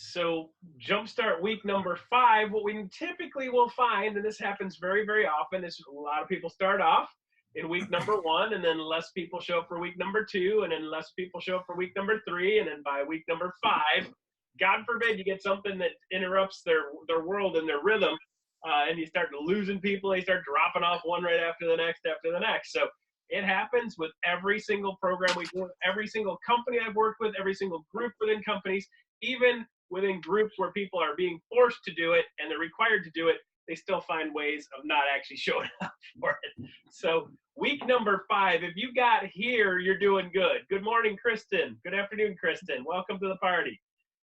So Jumpstart week number 5, what we typically will find, and this happens very, very often, is a lot of people start off in week number 1, and then less people show up for week number 2, and then less people show up for week number 3, and then by week number 5, God forbid you get something that interrupts their world and their rhythm, and you start losing people. They start dropping off one right after the next, So it happens with every single program we do, every single company I've worked with, every single group within companies, even within groups where people are being forced to do it and they're required to do it, they still find ways of not actually showing up for it. So week number 5, if you got here, you're doing good. Good morning, Kristen. Good afternoon, Kristen. Welcome to the party.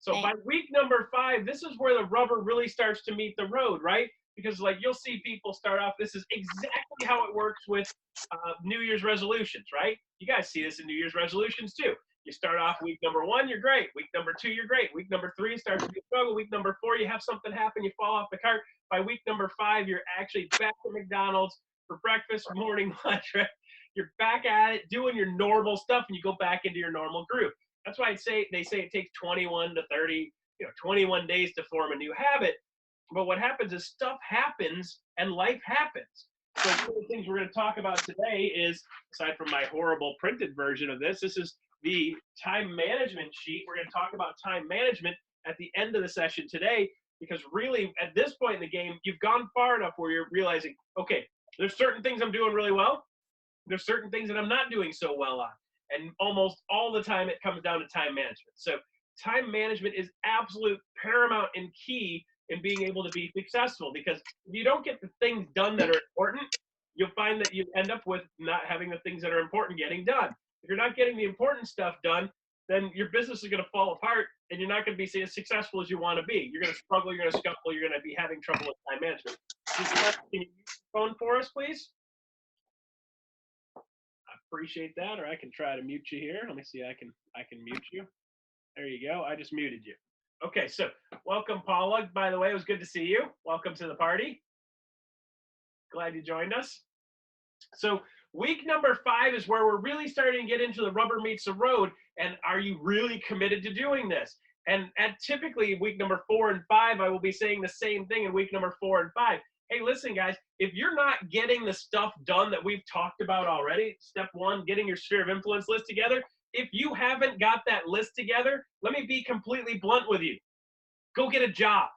So by week number 5, this is where the rubber really starts to meet the road, right? Because like you'll see people start off, this is exactly how it works with New Year's resolutions, right? You guys see this in New Year's resolutions too. You start off week number 1, you're great. Week number 2, you're great. Week number 3 starts to be a struggle. Week number 4, you have something happen, you fall off the cart. By week number 5, you're actually back at McDonald's for breakfast, morning lunch, right? You're back at it, doing your normal stuff, and you go back into your normal groove. That's why they say it takes 21 to 30, 21 days to form a new habit. But what happens is stuff happens and life happens. So one of the things we're going to talk about today is, aside from my horrible printed version of this is the time management sheet. We're going to talk about time management at the end of the session today, because really at this point in the game, you've gone far enough where you're realizing, okay, there's certain things I'm doing really well. There's certain things that I'm not doing so well on. And almost all the time it comes down to time management. So time management is absolute paramount and key in being able to be successful, because if you don't get the things done that are important, you'll find that you end up with not having the things that are important getting done. If you're not getting the important stuff done, then your business is going to fall apart and you're not going to be as successful as you want to be. You're going to struggle, you're going to scuffle, you're going to be having trouble with time management. Can you use the phone for us, please? Appreciate that, or I can try to mute you here. Let me see. I can mute you. There you go. I just muted you. Okay, so welcome, Paula. By the way, it was good to see you. Welcome to the party. Glad you joined us. So week number 5 is where we're really starting to get into the rubber meets the road. And are you really committed to doing this? And at typically week number 4 and 5, I will be saying the same thing in week number 4 and 5. Hey, listen, guys, if you're not getting the stuff done that we've talked about already, step 1, getting your sphere of influence list together, if you haven't got that list together, let me be completely blunt with you. Go get a job.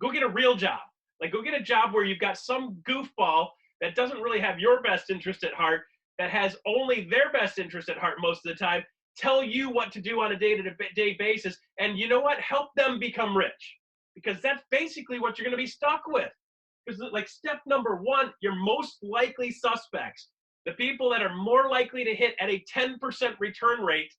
Go get a real job. Like, go get a job where you've got some goofball that doesn't really have your best interest at heart, that has only their best interest at heart most of the time, tell you what to do on a day-to-day basis, and you know what? Help them become rich. Because that's basically what you're going to be stuck with. Because like step number 1, your most likely suspects, the people that are more likely to hit at a 10% return rate,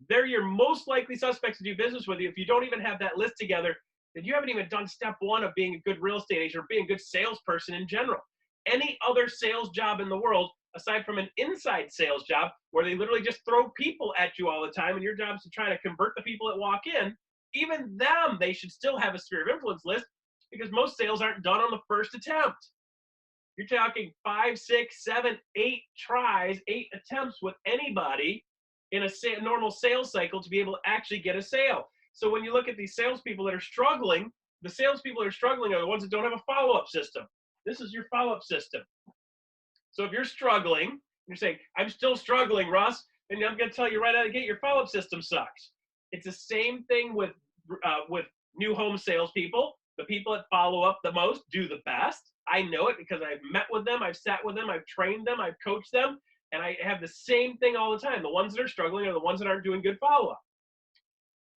they're your most likely suspects to do business with you. If you don't even have that list together, then you haven't even done step 1 of being a good real estate agent or being a good salesperson in general. Any other sales job in the world, aside from an inside sales job where they literally just throw people at you all the time and your job is to try to convert the people that walk in, even them, they should still have a sphere of influence list, because most sales aren't done on the first attempt. You're talking 5, 6, 7, 8 tries, 8 attempts with anybody in a normal sales cycle to be able to actually get a sale. So when you look at these salespeople that are struggling, the salespeople that are struggling are the ones that don't have a follow-up system. This is your follow-up system. So if you're struggling, you're saying, I'm still struggling, Russ, then I'm going to tell you right out of the gate, your follow-up system sucks. It's the same thing with new home salespeople. The people that follow up the most do the best. I know it because I've met with them, I've sat with them, I've trained them, I've coached them, and I have the same thing all the time. The ones that are struggling are the ones that aren't doing good follow-up.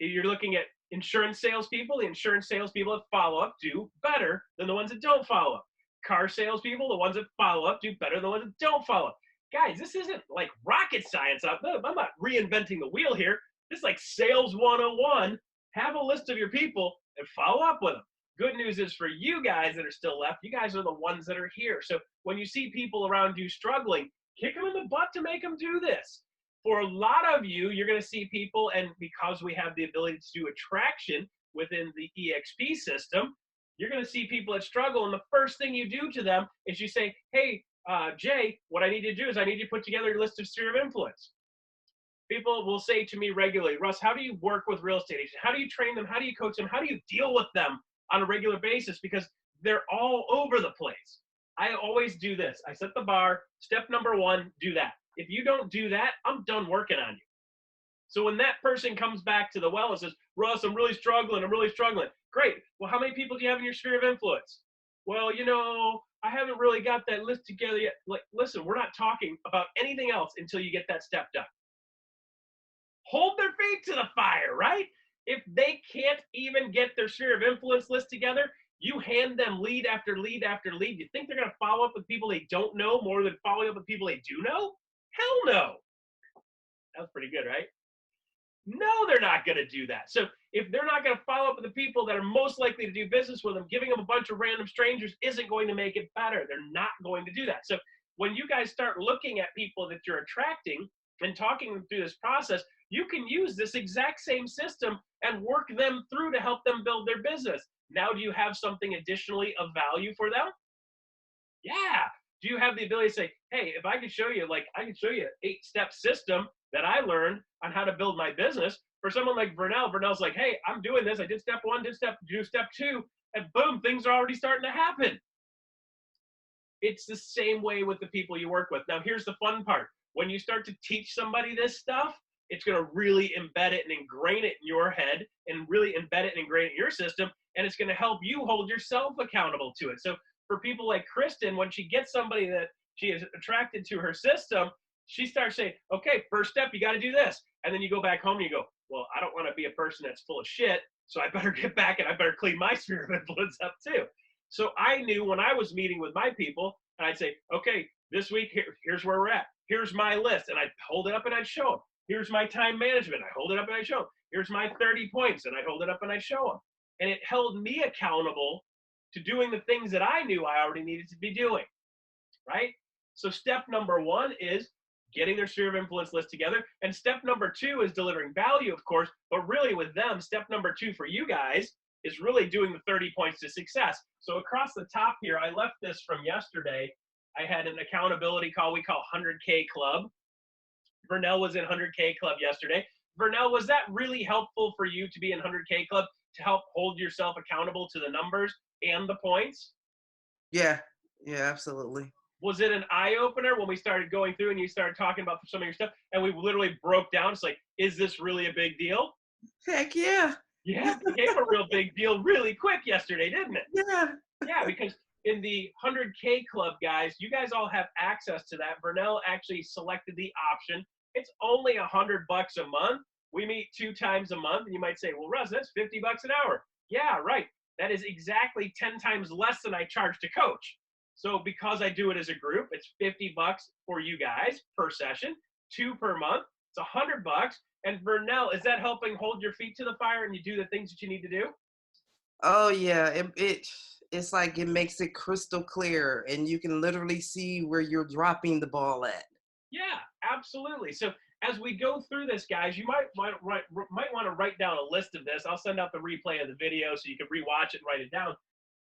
If you're looking at insurance salespeople, the insurance salespeople that follow up do better than the ones that don't follow up. Car salespeople, the ones that follow up do better than the ones that don't follow up. Guys, this isn't like rocket science. I'm not reinventing the wheel here. This is like sales 101. Have a list of your people and follow up with them. Good news is for you guys that are still left, you guys are the ones that are here. So when you see people around you struggling, kick them in the butt to make them do this. For a lot of you, you're going to see people, and because we have the ability to do attraction within the EXP system, you're going to see people that struggle, and the first thing you do to them is you say, hey, Jay, what I need you to do is I need you to put together a list of sphere of influence. People will say to me regularly, Russ, how do you work with real estate agents? How do you train them? How do you coach them? How do you deal with them on a regular basis? Because they're all over the place. I always do this. I set the bar. Step number one, do that. If you don't do that, I'm done working on you. So when that person comes back to the well and says, Russ, I'm really struggling. Great. Well, how many people do you have in your sphere of influence? Well, I haven't really got that list together yet. Like, listen, we're not talking about anything else until you get that step done. Hold their feet to the fire, right? If they can't even get their sphere of influence list together, you hand them lead after lead after lead. You think they're going to follow up with people they don't know more than following up with people they do know? Hell no. That was pretty good, right? No, they're not going to do that. So if they're not going to follow up with the people that are most likely to do business with them, giving them a bunch of random strangers isn't going to make it better. They're not going to do that. So when you guys start looking at people that you're attracting and talking them through this process, you can use this exact same system and work them through to help them build their business. Now, do you have something additionally of value for them? Yeah. Do you have the ability to say, hey, if I could show you, I could show you an 8-step system that I learned on how to build my business. For someone like Vernell's like, hey, I'm doing this. I did step 1, do step 2, and boom, things are already starting to happen. It's the same way with the people you work with. Now, here's the fun part. When you start to teach somebody this stuff, it's going to really embed it and ingrain it in your head and really embed it and ingrain it in your system. And it's going to help you hold yourself accountable to it. So for people like Kristen, when she gets somebody that she is attracted to her system, she starts saying, okay, first step, you got to do this. And then you go back home and you go, well, I don't want to be a person that's full of shit. So I better get back and I better clean my sphere of influence up too. So I knew when I was meeting with my people, and I'd say, okay, this week, here's where we're at. Here's my list. And I'd hold it up and I'd show them. Here's my time management. I hold it up and I show them. Here's my 30 points. And I hold it up and I show them. And it held me accountable to doing the things that I knew I already needed to be doing, right? So step number 1 is getting their sphere of influence list together. And step number 2 is delivering value, of course, but really with them, step number 2 for you guys is really doing the 30 points to success. So across the top here, I left this from yesterday. I had an accountability call we call 100K Club. Vernell was in 100K Club yesterday. Vernell, was that really helpful for you to be in 100K Club to help hold yourself accountable to the numbers and the points? Yeah, absolutely. Was it an eye-opener when we started going through and you started talking about some of your stuff and we literally broke down? It's like, is this really a big deal? Heck yeah. Yeah, it became a real big deal really quick yesterday, didn't it? Yeah. Yeah, because in the 100K Club, guys, you guys all have access to that. Vernell actually selected the option. It's only $100 a month. We meet 2 times a month, and you might say, well, Russ, that's $50 an hour. Yeah, right. That is exactly 10 times less than I charge to coach. So because I do it as a group, it's $50 for you guys per session, 2 per month. It's $100. And Vernell, is that helping hold your feet to the fire and you do the things that you need to do? Oh yeah, it's like it makes it crystal clear, and you can literally see where you're dropping the ball at. Yeah, absolutely. So as we go through this, guys, you might want to write down a list of this. I'll send out the replay of the video so you can rewatch it and write it down.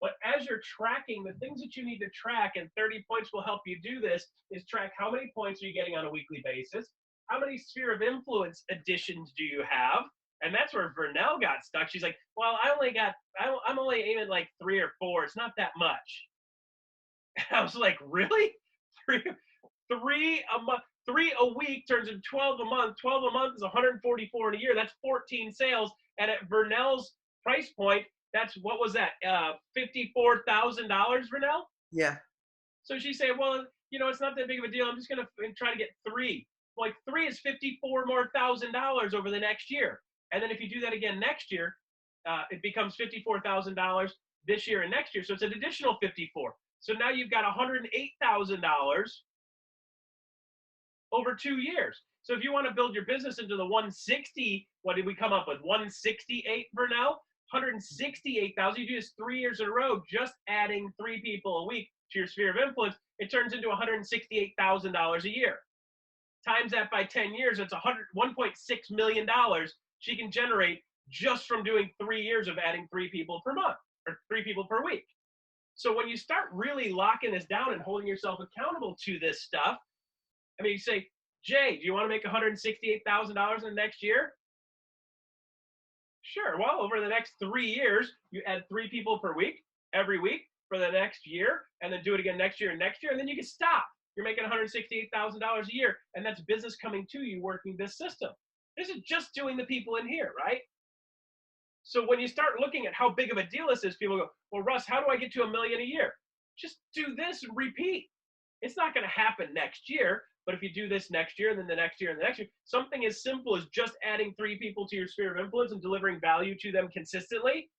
But as you're tracking, the things that you need to track, and 30 points will help you do this, is track how many points are you getting on a weekly basis? How many sphere of influence additions do you have? And that's where Vernell got stuck. She's like, well, I'm only aiming like 3 or 4. It's not that much. I was like, really? Three a month, 3 a week turns into 12 a month. 12 a month is 144 in a year. That's 14 sales. And at Vernell's price point, that's, what was that? $54,000, Vernell? Yeah. So she said, well, it's not that big of a deal. I'm just going to try to get 3. Like 3 is $54,000 more over the next year. And then if you do that again next year, it becomes $54,000 this year and next year. So it's an additional 54. So now you've got $108,000 over 2 years. So if you want to build your business into the 160, what did we come up with? 168, Vernell? 168,000. You do this 3 years in a row, just adding 3 people a week to your sphere of influence. It turns into $168,000 a year. Times that by 10 years, it's $1.6 million she can generate just from doing 3 years of adding 3 people per month or 3 people per week. So when you start really locking this down and holding yourself accountable to this stuff, I mean, you say, Jay, do you want to make $168,000 in the next year? Sure. Well, over the next 3 years, you add 3 people per week, every week for the next year, and then do it again next year and next year, and then you can stop. You're making $168,000 a year, and that's business coming to you working this system. This is just doing the people in here, right? So when you start looking at how big of a deal this is, people go, well, Russ, how do I get to $1 million a year? Just do this and repeat. It's not going to happen next year, but if you do this next year and then the next year and the next year, something as simple as just adding 3 people to your sphere of influence and delivering value to them consistently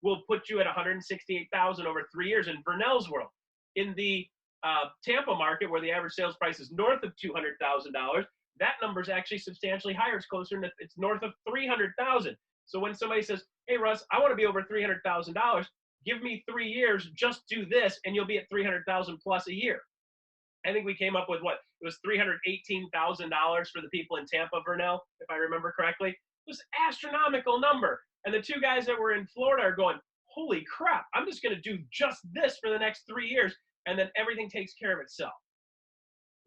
will put you at 168,000 over 3 years in Vernell's world. In the Tampa market, where the average sales price is north of $200,000, that number is actually substantially higher. It's closer to, it's north of 300,000. So when somebody says, hey, Russ, I want to be over $300,000, give me 3 years, just do this, and you'll be at 300,000 plus a year. I think we came up with what? It was $318,000 for the people in Tampa, Vernell, if I remember correctly. It was an astronomical number. And the 2 guys that were in Florida are going, holy crap, I'm just going to do just this for the next 3 years, and then everything takes care of itself.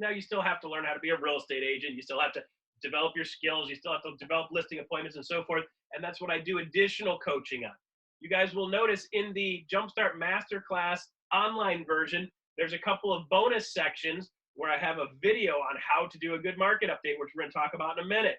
Now, you still have to learn how to be a real estate agent. You still have to develop your skills. You still have to develop listing appointments and so forth. And that's what I do additional coaching on. You guys will notice in the Jumpstart Masterclass online version, there's a couple of bonus sections where I have a video on how to do a good market update, which we're going to talk about in a minute.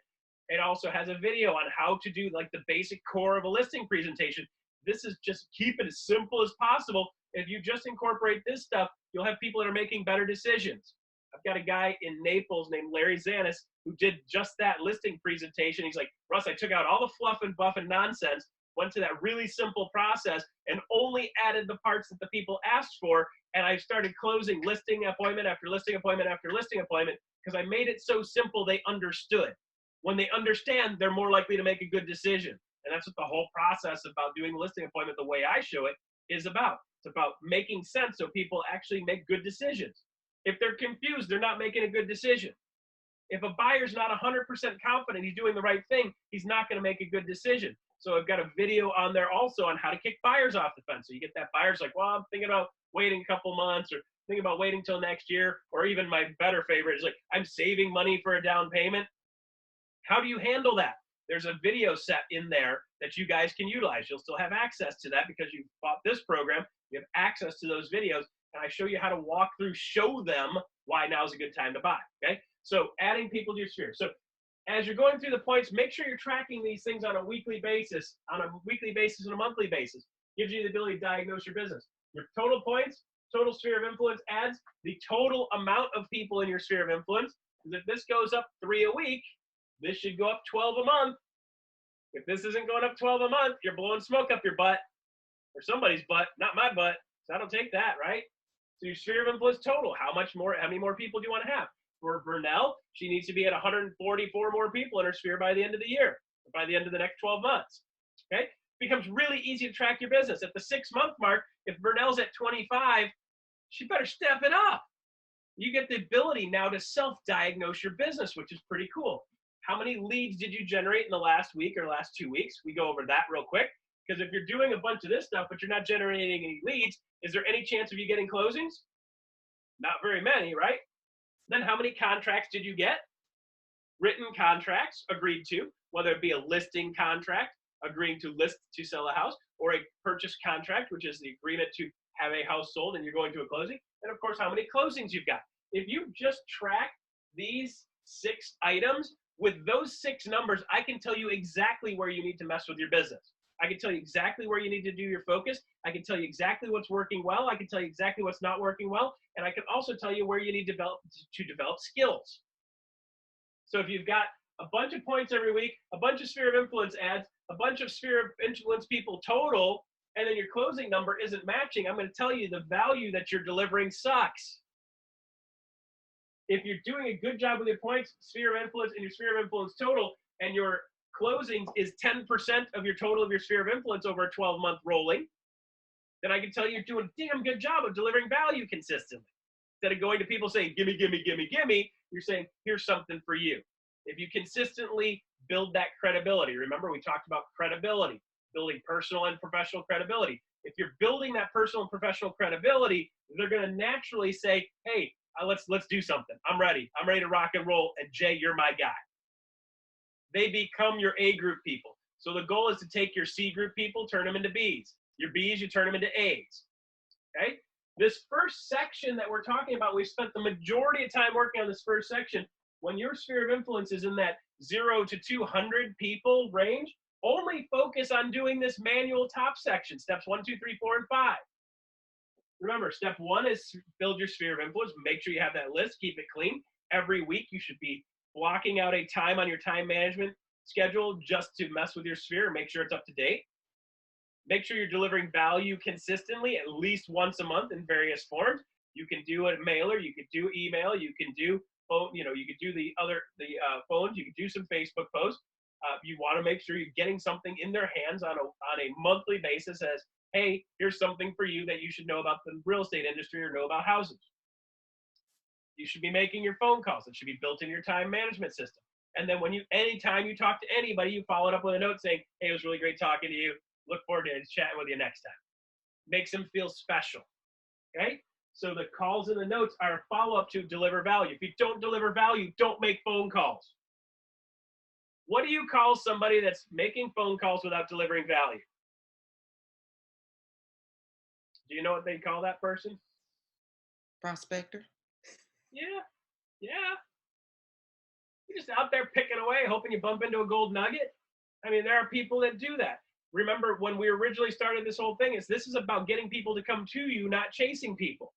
It also has a video on how to do like the basic core of a listing presentation. This is just keep it as simple as possible. If you just incorporate this stuff, you'll have people that are making better decisions. I've got a guy in Naples named Larry Zanis who did just that listing presentation. He's like, Russ, I took out all the fluff and buff and nonsense, went to that really simple process and only added the parts that the people asked for. And I started closing listing appointment after listing appointment after listing appointment because I made it so simple they understood. When they understand, they're more likely to make a good decision. And that's what the whole process about doing the listing appointment the way I show it is about. It's about making sense so people actually make good decisions. If they're confused, they're not making a good decision. If a buyer's not 100% confident he's doing the right thing, he's not going to make a good decision. So I've got a video on there also on how to kick buyers off the fence. So you get that buyer's like, well, I'm thinking about waiting a couple months or thinking about waiting till next year. Or even my better favorite is like, I'm saving money for a down payment. How do you handle that? There's a video set in there that you guys can utilize. You'll still have access to that because you bought this program. You have access to those videos. And I show you how to walk through, show them why now is a good time to buy, okay? So adding people to your sphere. So as you're going through the points, make sure you're tracking these things on a weekly basis, and a monthly basis. Gives you the ability to diagnose your business. Your total points, total sphere of influence adds the total amount of people in your sphere of influence. Because if this goes up 3 a week, this should go up 12 a month. If this isn't going up 12 a month, you're blowing smoke up your butt, or somebody's butt, not my butt. So I don't take that, right? So your sphere of influence total, how many more people do you want to have? For Vernell, she needs to be at 144 more people in her sphere by the end of the year, or by the end of the next 12 months, okay? It becomes really easy to track your business. At the 6-month mark, if Vernell's at 25, she better step it up. You get the ability now to self-diagnose your business, which is pretty cool. How many leads did you generate in the last week or last 2 weeks? We go over that real quick. Because if you're doing a bunch of this stuff, but you're not generating any leads, is there any chance of you getting closings? Not very many, right? Then how many contracts did you get? Written contracts agreed to, whether it be a listing contract, agreeing to list to sell a house, or a purchase contract, which is the agreement to have a house sold and you're going to a closing. And of course, how many closings you've got. If you just track these 6 items, with those 6 numbers, I can tell you exactly where you need to mess with your business. I can tell you exactly where you need to do your focus. I can tell you exactly what's working well. I can tell you exactly what's not working well. And I can also tell you where you need to develop skills. So if you've got a bunch of points every week, a bunch of sphere of influence ads, a bunch of sphere of influence people total, and then your closing number isn't matching, I'm going to tell you the value that you're delivering sucks. If you're doing a good job with your points, sphere of influence, and your sphere of influence total, and your closings is 10% of your total of your sphere of influence over a 12-month rolling, then I can tell you you're doing a damn good job of delivering value consistently. Instead of going to people saying, gimme, gimme, gimme, gimme, you're saying, here's something for you. If you consistently build that credibility, remember we talked about credibility, building personal and professional credibility. If you're building that personal and professional credibility, they're going to naturally say, hey, let's do something. I'm ready. I'm ready to rock and roll. And Jay, you're my guy. They become your A group people. So the goal is to take your C group people, turn them into Bs. Your Bs, you turn them into As. Okay? This first section that we're talking about, we've spent the majority of time working on this first section. When your sphere of influence is in that 0 to 200 people range, only focus on doing this manual top section, steps 1, 2, 3, 4, and 5. Remember, step 1 is build your sphere of influence. Make sure you have that list. Keep it clean. Every week, you should be blocking out a time on your time management schedule just to mess with your sphere and make sure it's up to date. Make sure you're delivering value consistently, at least once a month in various forms. You can do a mailer, you could do email, you can do phone, you could do the phones, you can do some Facebook posts. You want to make sure you're getting something in their hands on a monthly basis as, hey, here's something for you that you should know about the real estate industry or know about houses. You should be making your phone calls. It should be built in your time management system. And then anytime you talk to anybody, you follow it up with a note saying, hey, it was really great talking to you. Look forward to chatting with you next time. Makes them feel special. Okay? So the calls and the notes are a follow-up to deliver value. If you don't deliver value, don't make phone calls. What do you call somebody that's making phone calls without delivering value? Do you know what they call that person? Prospector. Yeah. You're just out there picking away, hoping you bump into a gold nugget. I mean, there are people that do that. Remember, when we originally started this whole thing, this is about getting people to come to you, not chasing people.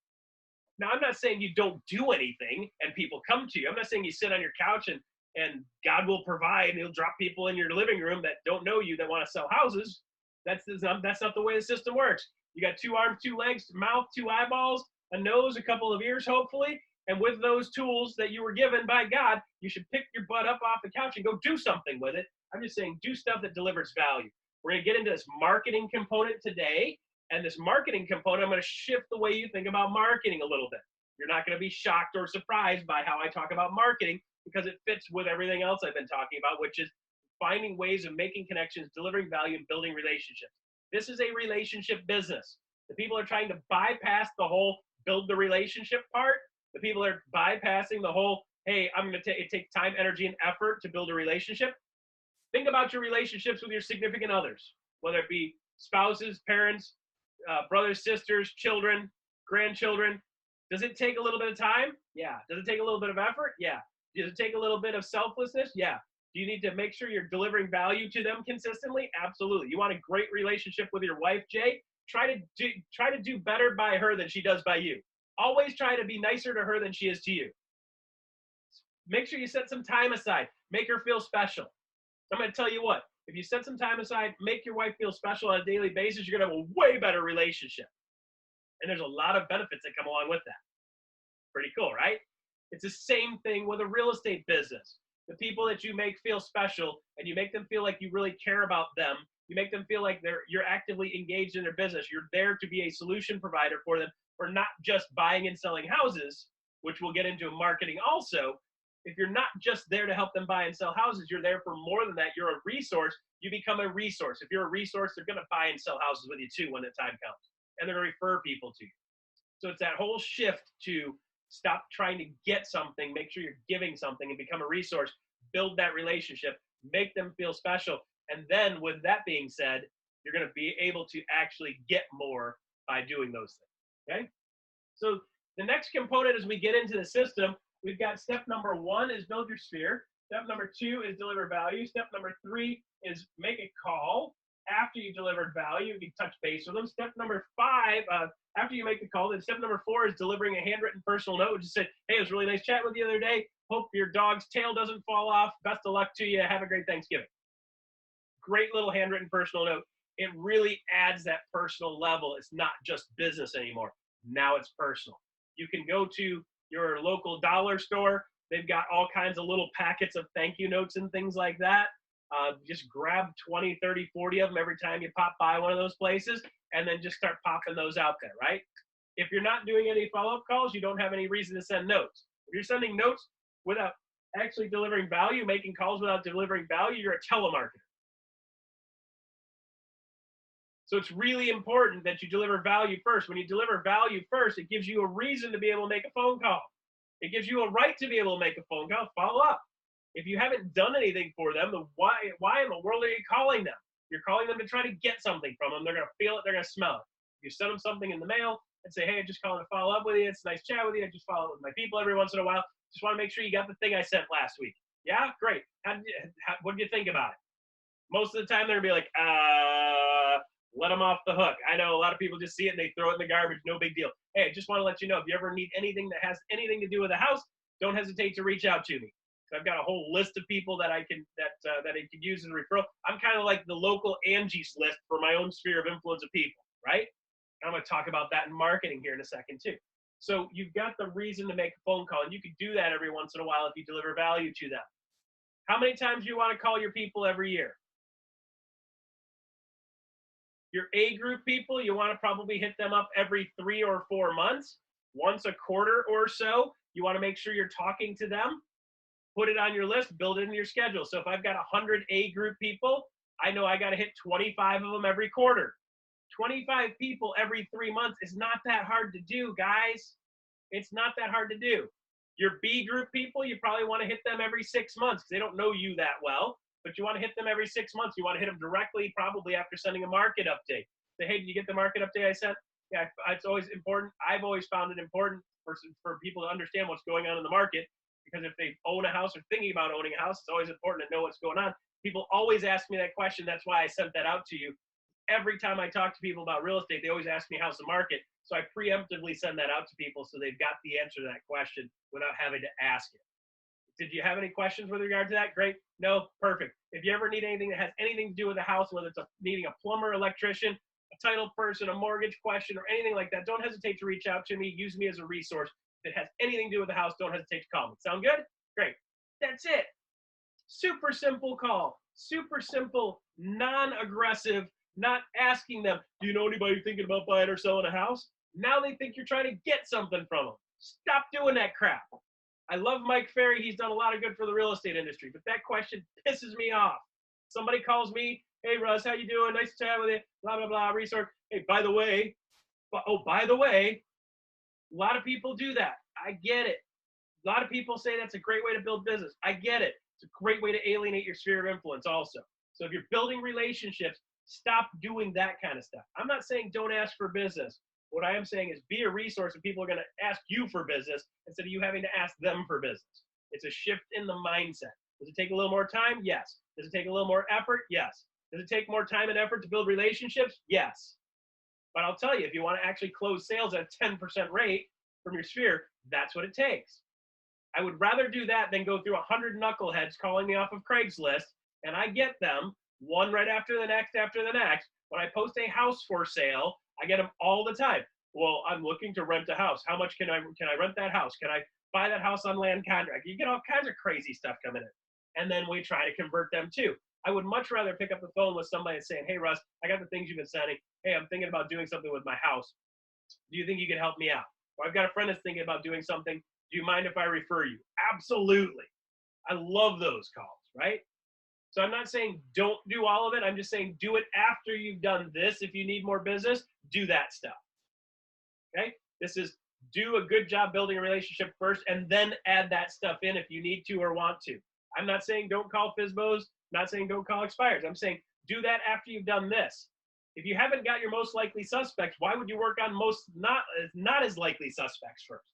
Now, I'm not saying you don't do anything and people come to you. I'm not saying you sit on your couch and God will provide and he'll drop people in your living room that don't know you that want to sell houses. That's not the way the system works. You got 2 arms, 2 legs, mouth, 2 eyeballs, a nose, a couple of ears, hopefully. And with those tools that you were given by God, you should pick your butt up off the couch and go do something with it. I'm just saying, do stuff that delivers value. We're going to get into this marketing component today. And this marketing component, I'm going to shift the way you think about marketing a little bit. You're not going to be shocked or surprised by how I talk about marketing because it fits with everything else I've been talking about, which is finding ways of making connections, delivering value, and building relationships. This is a relationship business. The people are trying to bypass the whole build the relationship part. The people are bypassing the whole, hey, it takes time, energy, and effort to build a relationship. Think about your relationships with your significant others, whether it be spouses, parents, brothers, sisters, children, grandchildren. Does it take a little bit of time? Yeah. Does it take a little bit of effort? Yeah. Does it take a little bit of selflessness? Yeah. Do you need to make sure you're delivering value to them consistently? Absolutely. You want a great relationship with your wife, Jay? Try to do better by her than she does by you. Always try to be nicer to her than she is to you. Make sure you set some time aside. Make her feel special. I'm going to tell you what, if you set some time aside, make your wife feel special on a daily basis, you're going to have a way better relationship. And there's a lot of benefits that come along with that. Pretty cool, right? It's the same thing with a real estate business. The people that you make feel special and you make them feel like you really care about them, you make them feel like you're actively engaged in their business. You're there to be a solution provider for them, for not just buying and selling houses, which we'll get into marketing also. If you're not just there to help them buy and sell houses, you're there for more than that. You're a resource. You become a resource. If you're a resource, they're going to buy and sell houses with you too when the time comes. And they're going to refer people to you. So it's that whole shift to stop trying to get something, make sure you're giving something and become a resource, build that relationship, make them feel special. And then with that being said, you're going to be able to actually get more by doing those things. Okay? So the next component as we get into the system, we've got step number 1 is build your sphere. Step number 2 is deliver value. Step number 3 is make a call. After you delivered value, you touch base with them. Step number 5, after you make the call, then step number 4 is delivering a handwritten personal note. Just said, hey, it was really nice chatting with you the other day. Hope your dog's tail doesn't fall off. Best of luck to you. Have a great Thanksgiving. Great little handwritten personal note. It really adds that personal level. It's not just business anymore. Now it's personal. You can go to your local dollar store. They've got all kinds of little packets of thank you notes and things like that. Just grab 20, 30, 40 of them every time you pop by one of those places and then just start popping those out there, right? If you're not doing any follow-up calls, you don't have any reason to send notes. If you're sending notes without actually delivering value, making calls without delivering value, you're a telemarketer. So it's really important that you deliver value first. When you deliver value first, it gives you a reason to be able to make a phone call. It gives you a right to be able to make a phone call, follow up. If you haven't done anything for them, then why in the world are you calling them? You're calling them to try to get something from them. They're going to feel it. They're going to smell it. You send them something in the mail and say, hey, I'm just calling to follow up with you. It's a nice chat with you. I just follow up with my people every once in a while. Just want to make sure you got the thing I sent last week. Yeah, great. What did you think about it? Most of the time, they're going to be like, let them off the hook. I know a lot of people just see it and they throw it in the garbage. No big deal. Hey, I just want to let you know, if you ever need anything that has anything to do with the house, don't hesitate to reach out to me. So I've got a whole list of people that I can use as a referral. I'm kind of like the local Angie's list for my own sphere of influence of people, right? And I'm going to talk about that in marketing here in a second too. So you've got the reason to make a phone call, and you can do that every once in a while if you deliver value to them. How many times do you want to call your people every year? Your A group people, you want to probably hit them up every 3 or 4 months, once a quarter or so. You want to make sure you're talking to them. Put it on your list, build it into your schedule. So if I've got 100 A group people, I know I got to hit 25 of them every quarter. 25 people every 3 months is not that hard to do, guys. It's not that hard to do. Your B group people, you probably want to hit them every 6 months because they don't know you that well, but you want to hit them every 6 months. You want to hit them directly, probably after sending a market update. Say, hey, did you get the market update I sent? Yeah, it's always important. I've always found it important for people to understand what's going on in the market, because if they own a house or thinking about owning a house, it's always important to know what's going on. People always ask me that question. That's why I sent that out to you. Every time I talk to people about real estate, they always ask me how's the market. So I preemptively send that out to people so they've got the answer to that question without having to ask it. Did you have any questions with regard to that? Great. No? Perfect. If you ever need anything that has anything to do with the house, whether it's needing a plumber, electrician, a title person, a mortgage question, or anything like that, don't hesitate to reach out to me. Use me as a resource. If it has anything to do with the house, don't hesitate to call me. Sound good? Great. That's it. Super simple call. Super simple, non-aggressive, not asking them, do you know anybody thinking about buying or selling a house? Now they think you're trying to get something from them. Stop doing that crap. I love Mike Ferry. He's done a lot of good for the real estate industry, but that question pisses me off. Somebody calls me, hey, Russ, how you doing? Nice to chat with you, blah, blah, blah, resource. Hey, by the way, a lot of people do that. I get it. A lot of people say that's a great way to build business. I get it. It's a great way to alienate your sphere of influence also. So if you're building relationships, stop doing that kind of stuff. I'm not saying don't ask for business. What I am saying is be a resource and people are going to ask you for business instead of you having to ask them for business. It's a shift in the mindset. Does it take a little more time? Yes. Does it take a little more effort? Yes. Does it take more time and effort to build relationships? Yes. But I'll tell you, if you want to actually close sales at a 10% rate from your sphere, that's what it takes. I would rather do that than go through 100 knuckleheads calling me off of Craigslist, and I get them one right after the next after the next. When I post a house for sale, I get them all the time. Well, I'm looking to rent a house. How much can I rent that house? Can I buy that house on land contract? You get all kinds of crazy stuff coming in. And then we try to convert them too. I would much rather pick up the phone with somebody and saying, hey, Russ, I got the things you've been sending. Hey, I'm thinking about doing something with my house. Do you think you can help me out? Or I've got a friend that's thinking about doing something. Do you mind if I refer you? Absolutely. I love those calls, right? So I'm not saying don't do all of it. I'm just saying do it after you've done this. If you need more business, do that stuff. Okay? This is do a good job building a relationship first and then add that stuff in if you need to or want to. I'm not saying don't call FSBOs. Not saying don't call expires. I'm saying do that after you've done this. If you haven't got your most likely suspects, why would you work on most not as likely suspects first?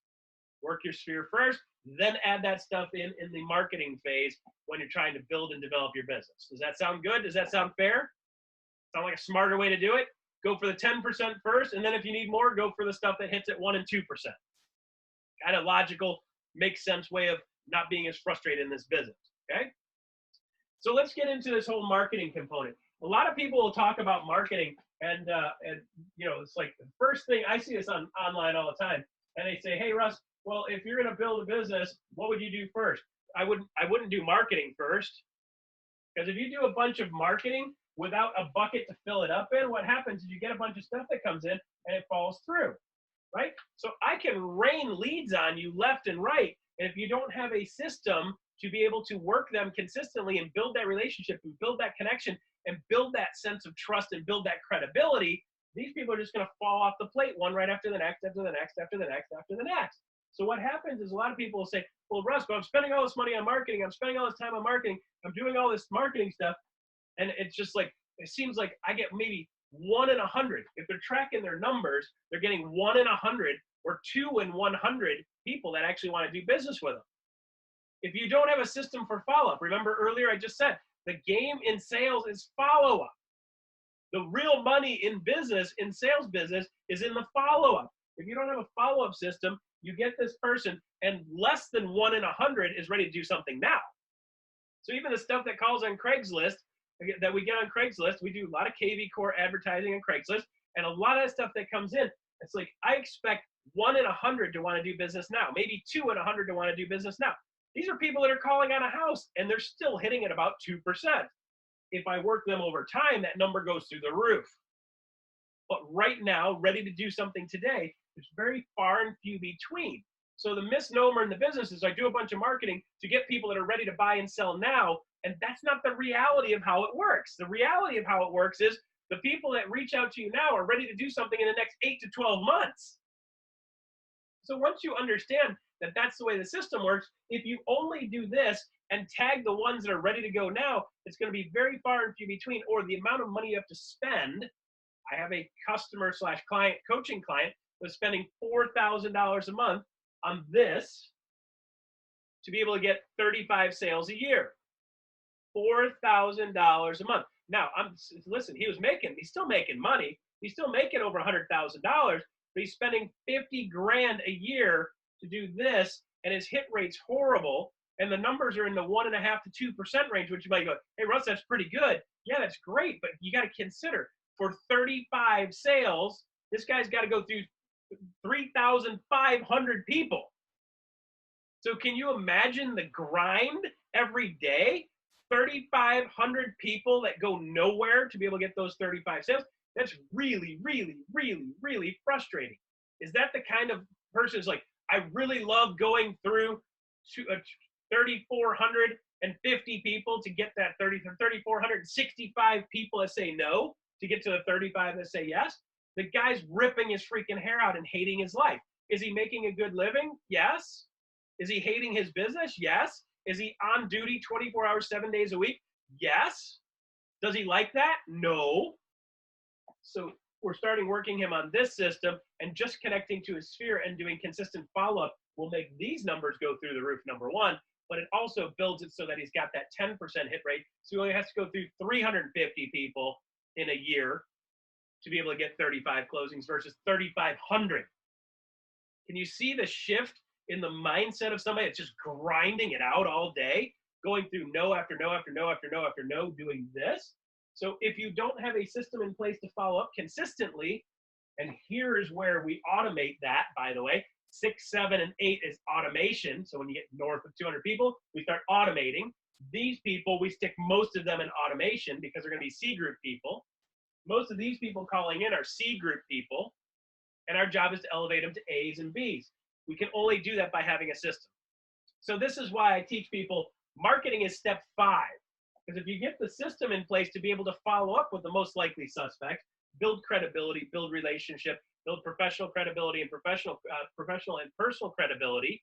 Work your sphere first, then add that stuff in the marketing phase when you're trying to build and develop your business. Does that sound good? Does that sound fair? Sound like a smarter way to do it? Go for the 10% first, and then if you need more, go for the stuff that hits at 1 and 2%. Kind of logical, makes sense way of not being as frustrated in this business, okay? So let's get into this whole marketing component. A lot of people will talk about marketing, and you know, it's like the first thing, I see this online all the time, and they say, hey, Russ, well, if you're going to build a business, what would you do first? I wouldn't do marketing first, because if you do a bunch of marketing without a bucket to fill it up in, what happens is you get a bunch of stuff that comes in and it falls through, right? So I can rain leads on you left and right, and if you don't have a system to be able to work them consistently and build that relationship and build that connection and build that sense of trust and build that credibility, these people are just going to fall off the plate one right after the next, after the next, after the next, after the next. So what happens is a lot of people will say, well, Russ, but I'm spending all this money on marketing. I'm spending all this time on marketing. I'm doing all this marketing stuff. And it's just like, it seems like I get maybe 1 in 100. If they're tracking their numbers, they're getting 1 in 100 or 2 in 100 people that actually want to do business with them. If you don't have a system for follow-up, remember earlier I just said, the game in sales is follow-up. The real money in business, in sales business, is in the follow-up. If you don't have a follow-up system, you get this person, and less than 1 in 100 is ready to do something now. So even the stuff that calls on Craigslist, that we get on Craigslist, we do a lot of KV Core advertising on Craigslist, and a lot of that stuff that comes in, it's like, I expect 1 in 100 to want to do business now, maybe 2 in 100 to want to do business now. These are people that are calling on a house, and they're still hitting at about 2%. If I work them over time, that number goes through the roof. But right now, ready to do something today, is very far and few between. So the misnomer in the business is I do a bunch of marketing to get people that are ready to buy and sell now, and that's not the reality of how it works. The reality of how it works is the people that reach out to you now are ready to do something in the next 8 to 12 months. So once you understand that that's the way the system works, if you only do this and tag the ones that are ready to go now, it's going to be very far and few between, or the amount of money you have to spend. I have a customer / client coaching client who's spending $4,000 a month on this to be able to get 35 sales a year. $4,000 a month. Now, listen, he's still making money. He's still making over $100,000, but he's spending 50 grand a year to do this, and his hit rate's horrible, and the numbers are in the 1.5% to 2% range, which you might go, hey, Russ, that's pretty good. Yeah, that's great, but you got to consider, for 35 sales, this guy's got to go through 3,500 people. So can you imagine the grind every day? 3,500 people that go nowhere to be able to get those 35 sales? That's really, really, really, really frustrating. Is that the kind of person who's like, I really love going through 3,450 people to get that 3,465 people that say no to get to the 35 that say yes? The guy's ripping his freaking hair out and hating his life. Is he making a good living? Yes. Is he hating his business? Yes. Is he on duty 24 hours, 7 days a week? Yes. Does he like that? No. So we're starting working him on this system, and just connecting to his sphere and doing consistent follow-up will make these numbers go through the roof, number one, but it also builds it so that he's got that 10% hit rate. So he only has to go through 350 people in a year to be able to get 35 closings versus 3,500. Can you see the shift in the mindset of somebody that's just grinding it out all day, going through no after no after no after no after no, doing this? So if you don't have a system in place to follow up consistently, and here's where we automate that, by the way, 6, 7, and 8 is automation. So when you get north of 200 people, we start automating. These people, we stick most of them in automation because they're going to be C group people. Most of these people calling in are C group people, and our job is to elevate them to A's and B's. We can only do that by having a system. So this is why I teach people marketing is step 5. Because if you get the system in place to be able to follow up with the most likely suspect, build credibility, build relationship, build professional credibility and professional and personal credibility.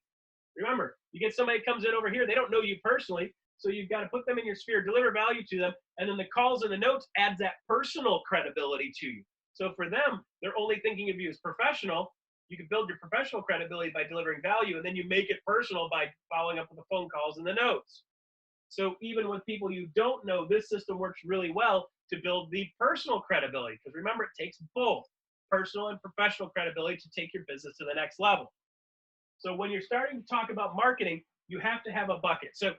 Remember, you get somebody that comes in over here, they don't know you personally, so you've got to put them in your sphere, deliver value to them, and then the calls and the notes adds that personal credibility to you. So for them, they're only thinking of you as professional. You can build your professional credibility by delivering value, and then you make it personal by following up with the phone calls and the notes. So even with people you don't know, this system works really well to build the personal credibility. Because remember, it takes both personal and professional credibility to take your business to the next level. So when you're starting to talk about marketing, you have to have a bucket. So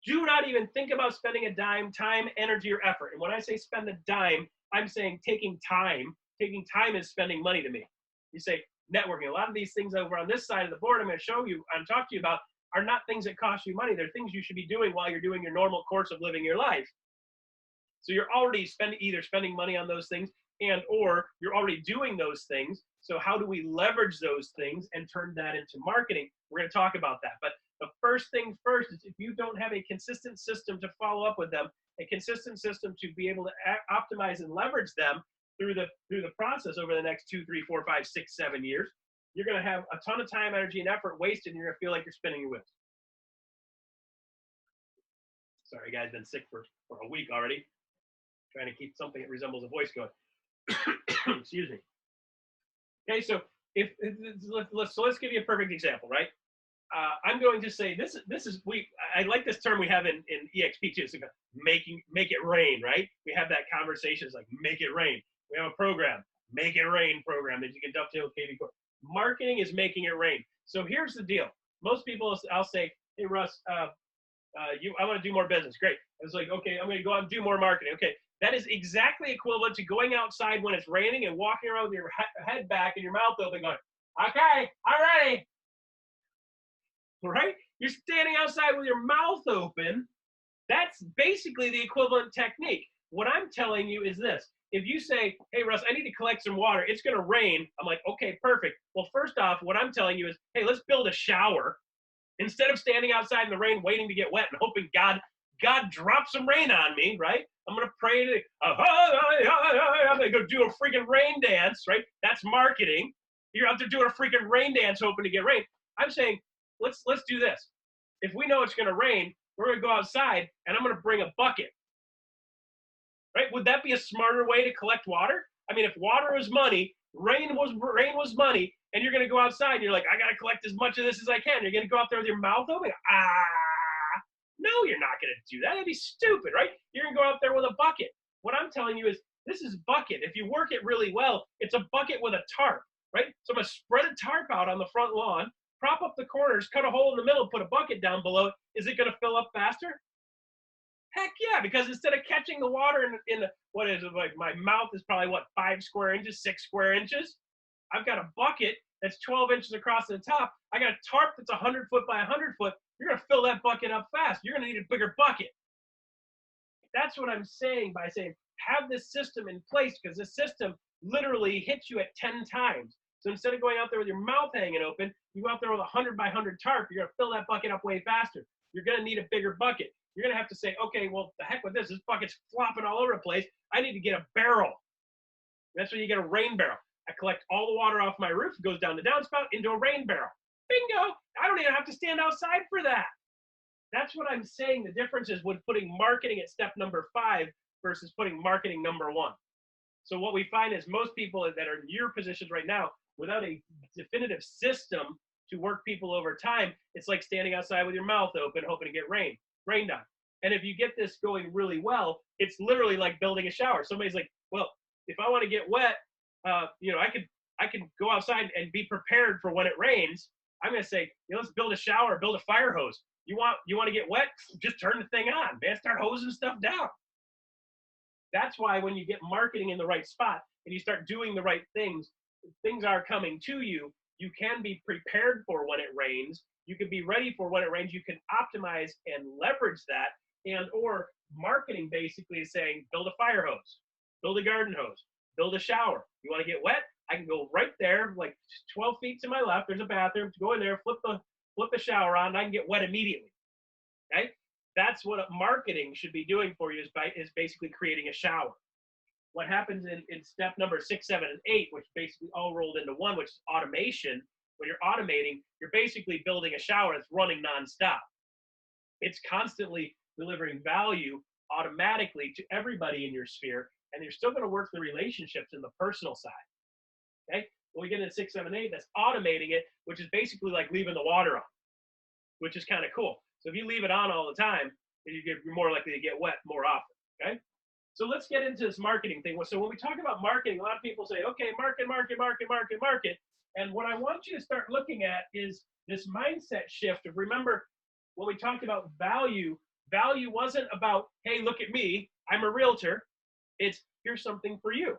do not even think about spending a dime, time, energy, or effort. And when I say spend a dime, I'm saying taking time. Taking time is spending money to me. You say networking. A lot of these things over on this side of the board I'm going to show you and talk to you about are not things that cost you money. They're things you should be doing while you're doing your normal course of living your life. So you're already either spending money on those things and or you're already doing those things. So how do we leverage those things and turn that into marketing? We're going to talk about that. But the first thing first is if you don't have a consistent system to follow up with them, a consistent system to be able to optimize and leverage them through the process over the next 2, 3, 4, 5, 6, 7 years, you're going to have a ton of time, energy, and effort wasted, and you're going to feel like you're spinning your wheels. Sorry, guys, been sick for a week already. Trying to keep something that resembles a voice going. Excuse me. Okay, so let's give you a perfect example, right? I'm going to say this is I like this term we have in EXP too. It's like make it rain, right? We have that conversation. It's like make it rain. We have a program, make it rain program that you can dovetail with KV Core. Marketing is making it rain. So here's the deal. Most people, I'll say, hey Russ, I want to do more business. Great. I was like, okay, I'm going to go out and do more marketing. Okay, that is exactly equivalent to going outside when it's raining and walking around with your head back and your mouth open, going, okay, I'm ready. Right? You're standing outside with your mouth open. That's basically the equivalent technique. What I'm telling you is this. If you say, hey, Russ, I need to collect some water. It's going to rain. I'm like, okay, perfect. Well, first off, what I'm telling you is, hey, let's build a shower. Instead of standing outside in the rain waiting to get wet and hoping God drops some rain on me, right? I'm going to pray to, I'm going to go do a freaking rain dance, right? That's marketing. You're out there doing a freaking rain dance hoping to get rain. I'm saying, let's do this. If we know it's going to rain, we're going to go outside and I'm going to bring a bucket. Right? Would that be a smarter way to collect water? I mean, if water was money, rain was money, and you're going to go outside and you're like, I got to collect as much of this as I can. You're going to go out there with your mouth open. No, you're not going to do that. That'd be stupid, right? You're going to go out there with a bucket. What I'm telling you is this is bucket. If you work it really well, it's a bucket with a tarp, right? So I'm going to spread a tarp out on the front lawn, prop up the corners, cut a hole in the middle, put a bucket down below it. Is it going to fill up faster? Heck yeah, because instead of catching the water in the, what is it, like my mouth is probably, 5 square inches, 6 square inches. I've got a bucket that's 12 inches across the top. I got a tarp that's 100 foot by 100 foot. You're going to fill that bucket up fast. You're going to need a bigger bucket. That's what I'm saying by saying have this system in place, because this system literally hits you at 10 times. So instead of going out there with your mouth hanging open, you go out there with a 100 by 100 tarp. You're going to fill that bucket up way faster. You're going to need a bigger bucket. You're going to have to say, okay, well, the heck with this. This bucket's flopping all over the place. I need to get a barrel. That's when you get a rain barrel. I collect all the water off my roof, it goes down the downspout into a rain barrel. Bingo! I don't even have to stand outside for that. That's what I'm saying. The difference is with putting marketing at step number 5 versus putting marketing number 1. So what we find is most people that are in your positions right now, without a definitive system to work people over time, it's like standing outside with your mouth open, hoping to get rained on. And if you get this going really well, it's literally like building a shower. Somebody's like, well, if I want to get wet, I could go outside and be prepared for when it rains. I'm going to say, let's build a shower, build a fire hose. You want to get wet? Just turn the thing on, man. Start hosing stuff down. That's why when you get marketing in the right spot and you start doing the right things are coming to you. You can be prepared for when it rains. You can be ready for when it rains. You can optimize and leverage that. And or marketing basically is saying, build a fire hose, build a garden hose, build a shower. You want to get wet? I can go right there, like 12 feet to my left. There's a bathroom. Go in there, flip the shower on, and I can get wet immediately. Okay? That's what marketing should be doing for you, is basically creating a shower. What happens in step number 6, 7, and 8, which basically all rolled into one, which is automation. When you're automating, you're basically building a shower that's running nonstop. It's constantly delivering value automatically to everybody in your sphere, and you're still going to work the relationships in the personal side. Okay? When we get into 6, 7, 8, that's automating it, which is basically like leaving the water on, which is kind of cool. So if you leave it on all the time, you're more likely to get wet more often. Okay? So let's get into this marketing thing. So when we talk about marketing, a lot of people say, okay, market. And what I want you to start looking at is this mindset shift of, remember, when we talked about value wasn't about, hey, look at me, I'm a realtor. It's, here's something for you.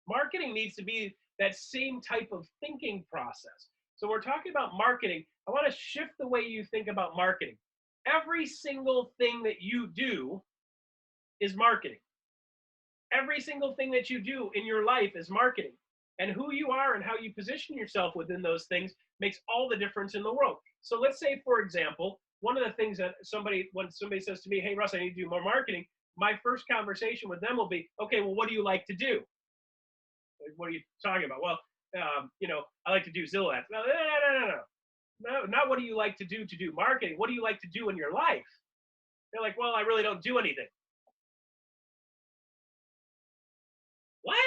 Marketing needs to be that same type of thinking process. So we're talking about marketing. I want to shift the way you think about marketing. Every single thing that you do is marketing. Every single thing that you do in your life is marketing. And who you are and how you position yourself within those things makes all the difference in the world. So let's say, for example, one of the things that when somebody says to me, hey, Russ, I need to do more marketing, my first conversation with them will be, okay, well, what do you like to do? What are you talking about? Well, you know, I like to do Zillow ads. No, no, no, no, no. No, not what do you like to do marketing. What do you like to do in your life? They're like, well, I really don't do anything. What?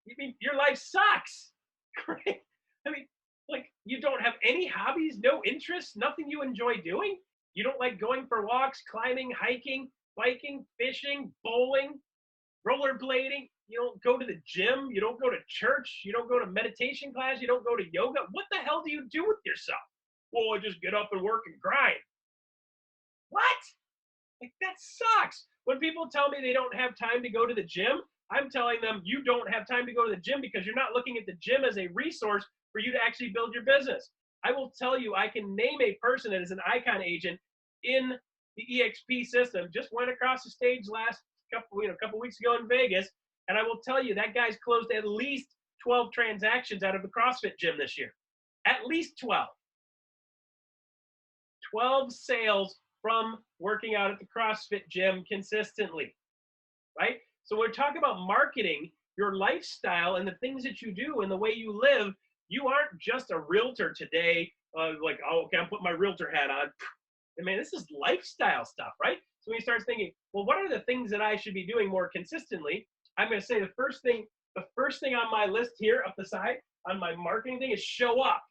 You mean your life sucks? Great. I mean, like, you don't have any hobbies, no interests, nothing you enjoy doing? You don't like going for walks, climbing, hiking, biking, fishing, bowling, rollerblading? You don't go to the gym? You don't go to church? You don't go to meditation class? You don't go to yoga? What the hell do you do with yourself? Well, I just get up and work and grind. What? Like, that sucks. When people tell me they don't have time to go to the gym, I'm telling them you don't have time to go to the gym because you're not looking at the gym as a resource for you to actually build your business. I will tell you, I can name a person that is an icon agent in the EXP system. Just went across the stage last couple weeks ago in Vegas, and I will tell you that guy's closed at least 12 transactions out of the CrossFit gym this year. At least 12. 12 sales from working out at the CrossFit gym consistently, right? So when we're talking about marketing your lifestyle and the things that you do and the way you live, you aren't just a realtor today, like, oh, okay, I'm putting my realtor hat on. I mean, this is lifestyle stuff, right? So when you start thinking, well, what are the things that I should be doing more consistently? I'm going to say the first thing on my list here up the side on my marketing thing is show up.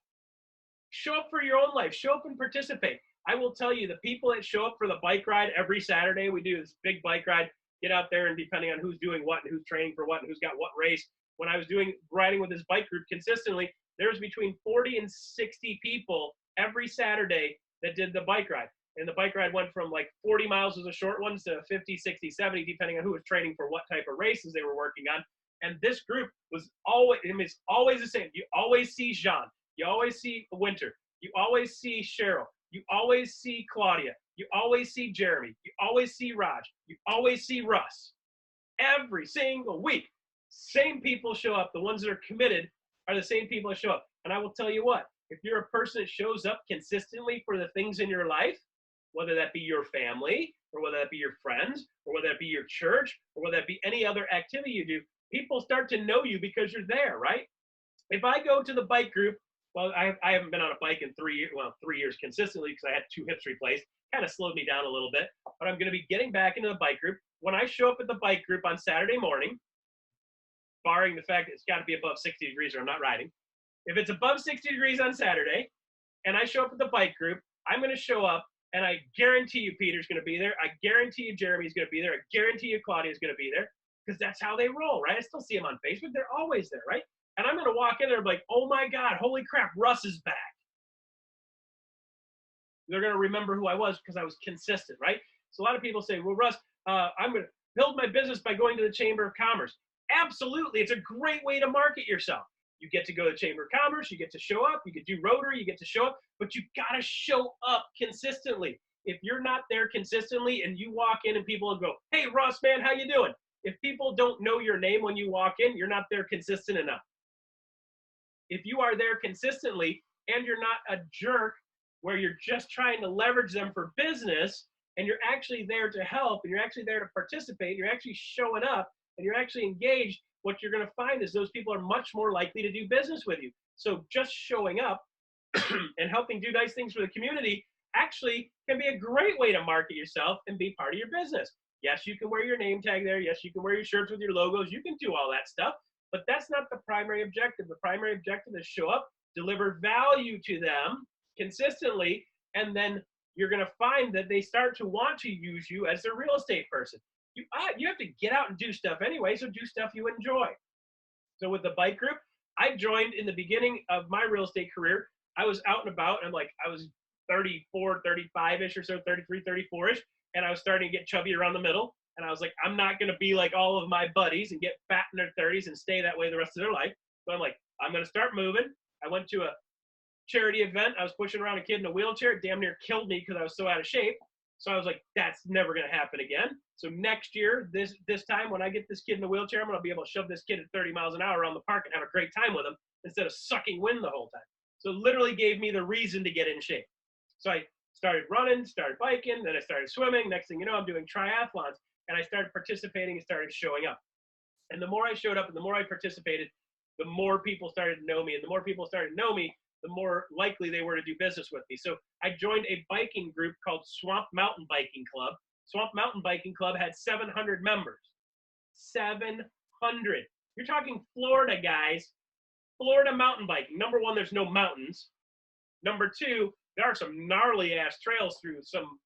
Show up for your own life. Show up and participate. I will tell you, the people that show up for the bike ride every Saturday, we do this big bike ride, get out there, and depending on who's doing what and who's training for what and who's got what race, when I was riding with this bike group consistently, there was between 40 and 60 people every Saturday that did the bike ride. And the bike ride went from like 40 miles was a short one to 50, 60, 70, depending on who was training for what type of races they were working on. And this group was always the same. You always see Jean. You always see Winter. You always see Cheryl. You always see Claudia. You always see Jeremy. You always see Raj. You always see Russ. Every single week, same people show up. The ones that are committed are the same people that show up. And I will tell you what, if you're a person that shows up consistently for the things in your life, whether that be your family, or whether that be your friends, or whether that be your church, or whether that be any other activity you do, people start to know you because you're there, right? If I go to the bike group, well, I haven't been on a bike in 3 years consistently because I had 2 hips replaced. Kind of slowed me down a little bit, but I'm going to be getting back into the bike group. When I show up at the bike group on Saturday morning, barring the fact that it's got to be above 60 degrees or I'm not riding. If it's above 60 degrees on Saturday and I show up at the bike group, I'm going to show up, and I guarantee you Peter's going to be there. I guarantee you Jeremy's going to be there. I guarantee you Claudia's going to be there because that's how they roll, right? I still see them on Facebook. They're always there, right? And I'm going to walk in there and be like, oh my God, holy crap, Russ is back. They're going to remember who I was because I was consistent, right? So a lot of people say, well, Russ, I'm going to build my business by going to the Chamber of Commerce. Absolutely. It's a great way to market yourself. You get to go to the Chamber of Commerce. You get to show up. You get to do Rotary. You get to show up. But you got to show up consistently. If you're not there consistently and you walk in and people go, hey, Russ, man, how you doing? If people don't know your name when you walk in, you're not there consistent enough. If you are there consistently and you're not a jerk where you're just trying to leverage them for business and you're actually there to help and you're actually there to participate, you're actually showing up and you're actually engaged, what you're going to find is those people are much more likely to do business with you. So just showing up and helping do nice things for the community actually can be a great way to market yourself and be part of your business. Yes, you can wear your name tag there. Yes, you can wear your shirts with your logos. You can do all that stuff. But that's not the primary objective. The primary objective is show up, deliver value to them consistently, and then you're going to find that they start to want to use you as their real estate person. You have to get out and do stuff anyway, so do stuff you enjoy. So with the bike group, I joined in the beginning of my real estate career. I was out and about, and I was 34, 35-ish or so, 33, 34-ish, and I was starting to get chubby around the middle. And I was like, I'm not going to be like all of my buddies and get fat in their 30s and stay that way the rest of their life. So I'm like, I'm going to start moving. I went to a charity event. I was pushing around a kid in a wheelchair. It damn near killed me because I was so out of shape. So I was like, that's never going to happen again. So next year, this time when I get this kid in a wheelchair, I'm going to be able to shove this kid at 30 miles an hour around the park and have a great time with him instead of sucking wind the whole time. So it literally gave me the reason to get in shape. So I started running, started biking, then I started swimming. Next thing you know, I'm doing triathlons. And I started participating and started showing up. And the more I showed up and the more I participated, the more people started to know me. And the more people started to know me, the more likely they were to do business with me. So I joined a biking group called Swamp Mountain Biking Club. Swamp Mountain Biking Club had 700 members. 700. You're talking Florida, guys. Florida mountain biking. Number one, there's no mountains. Number two, there are some gnarly ass trails through some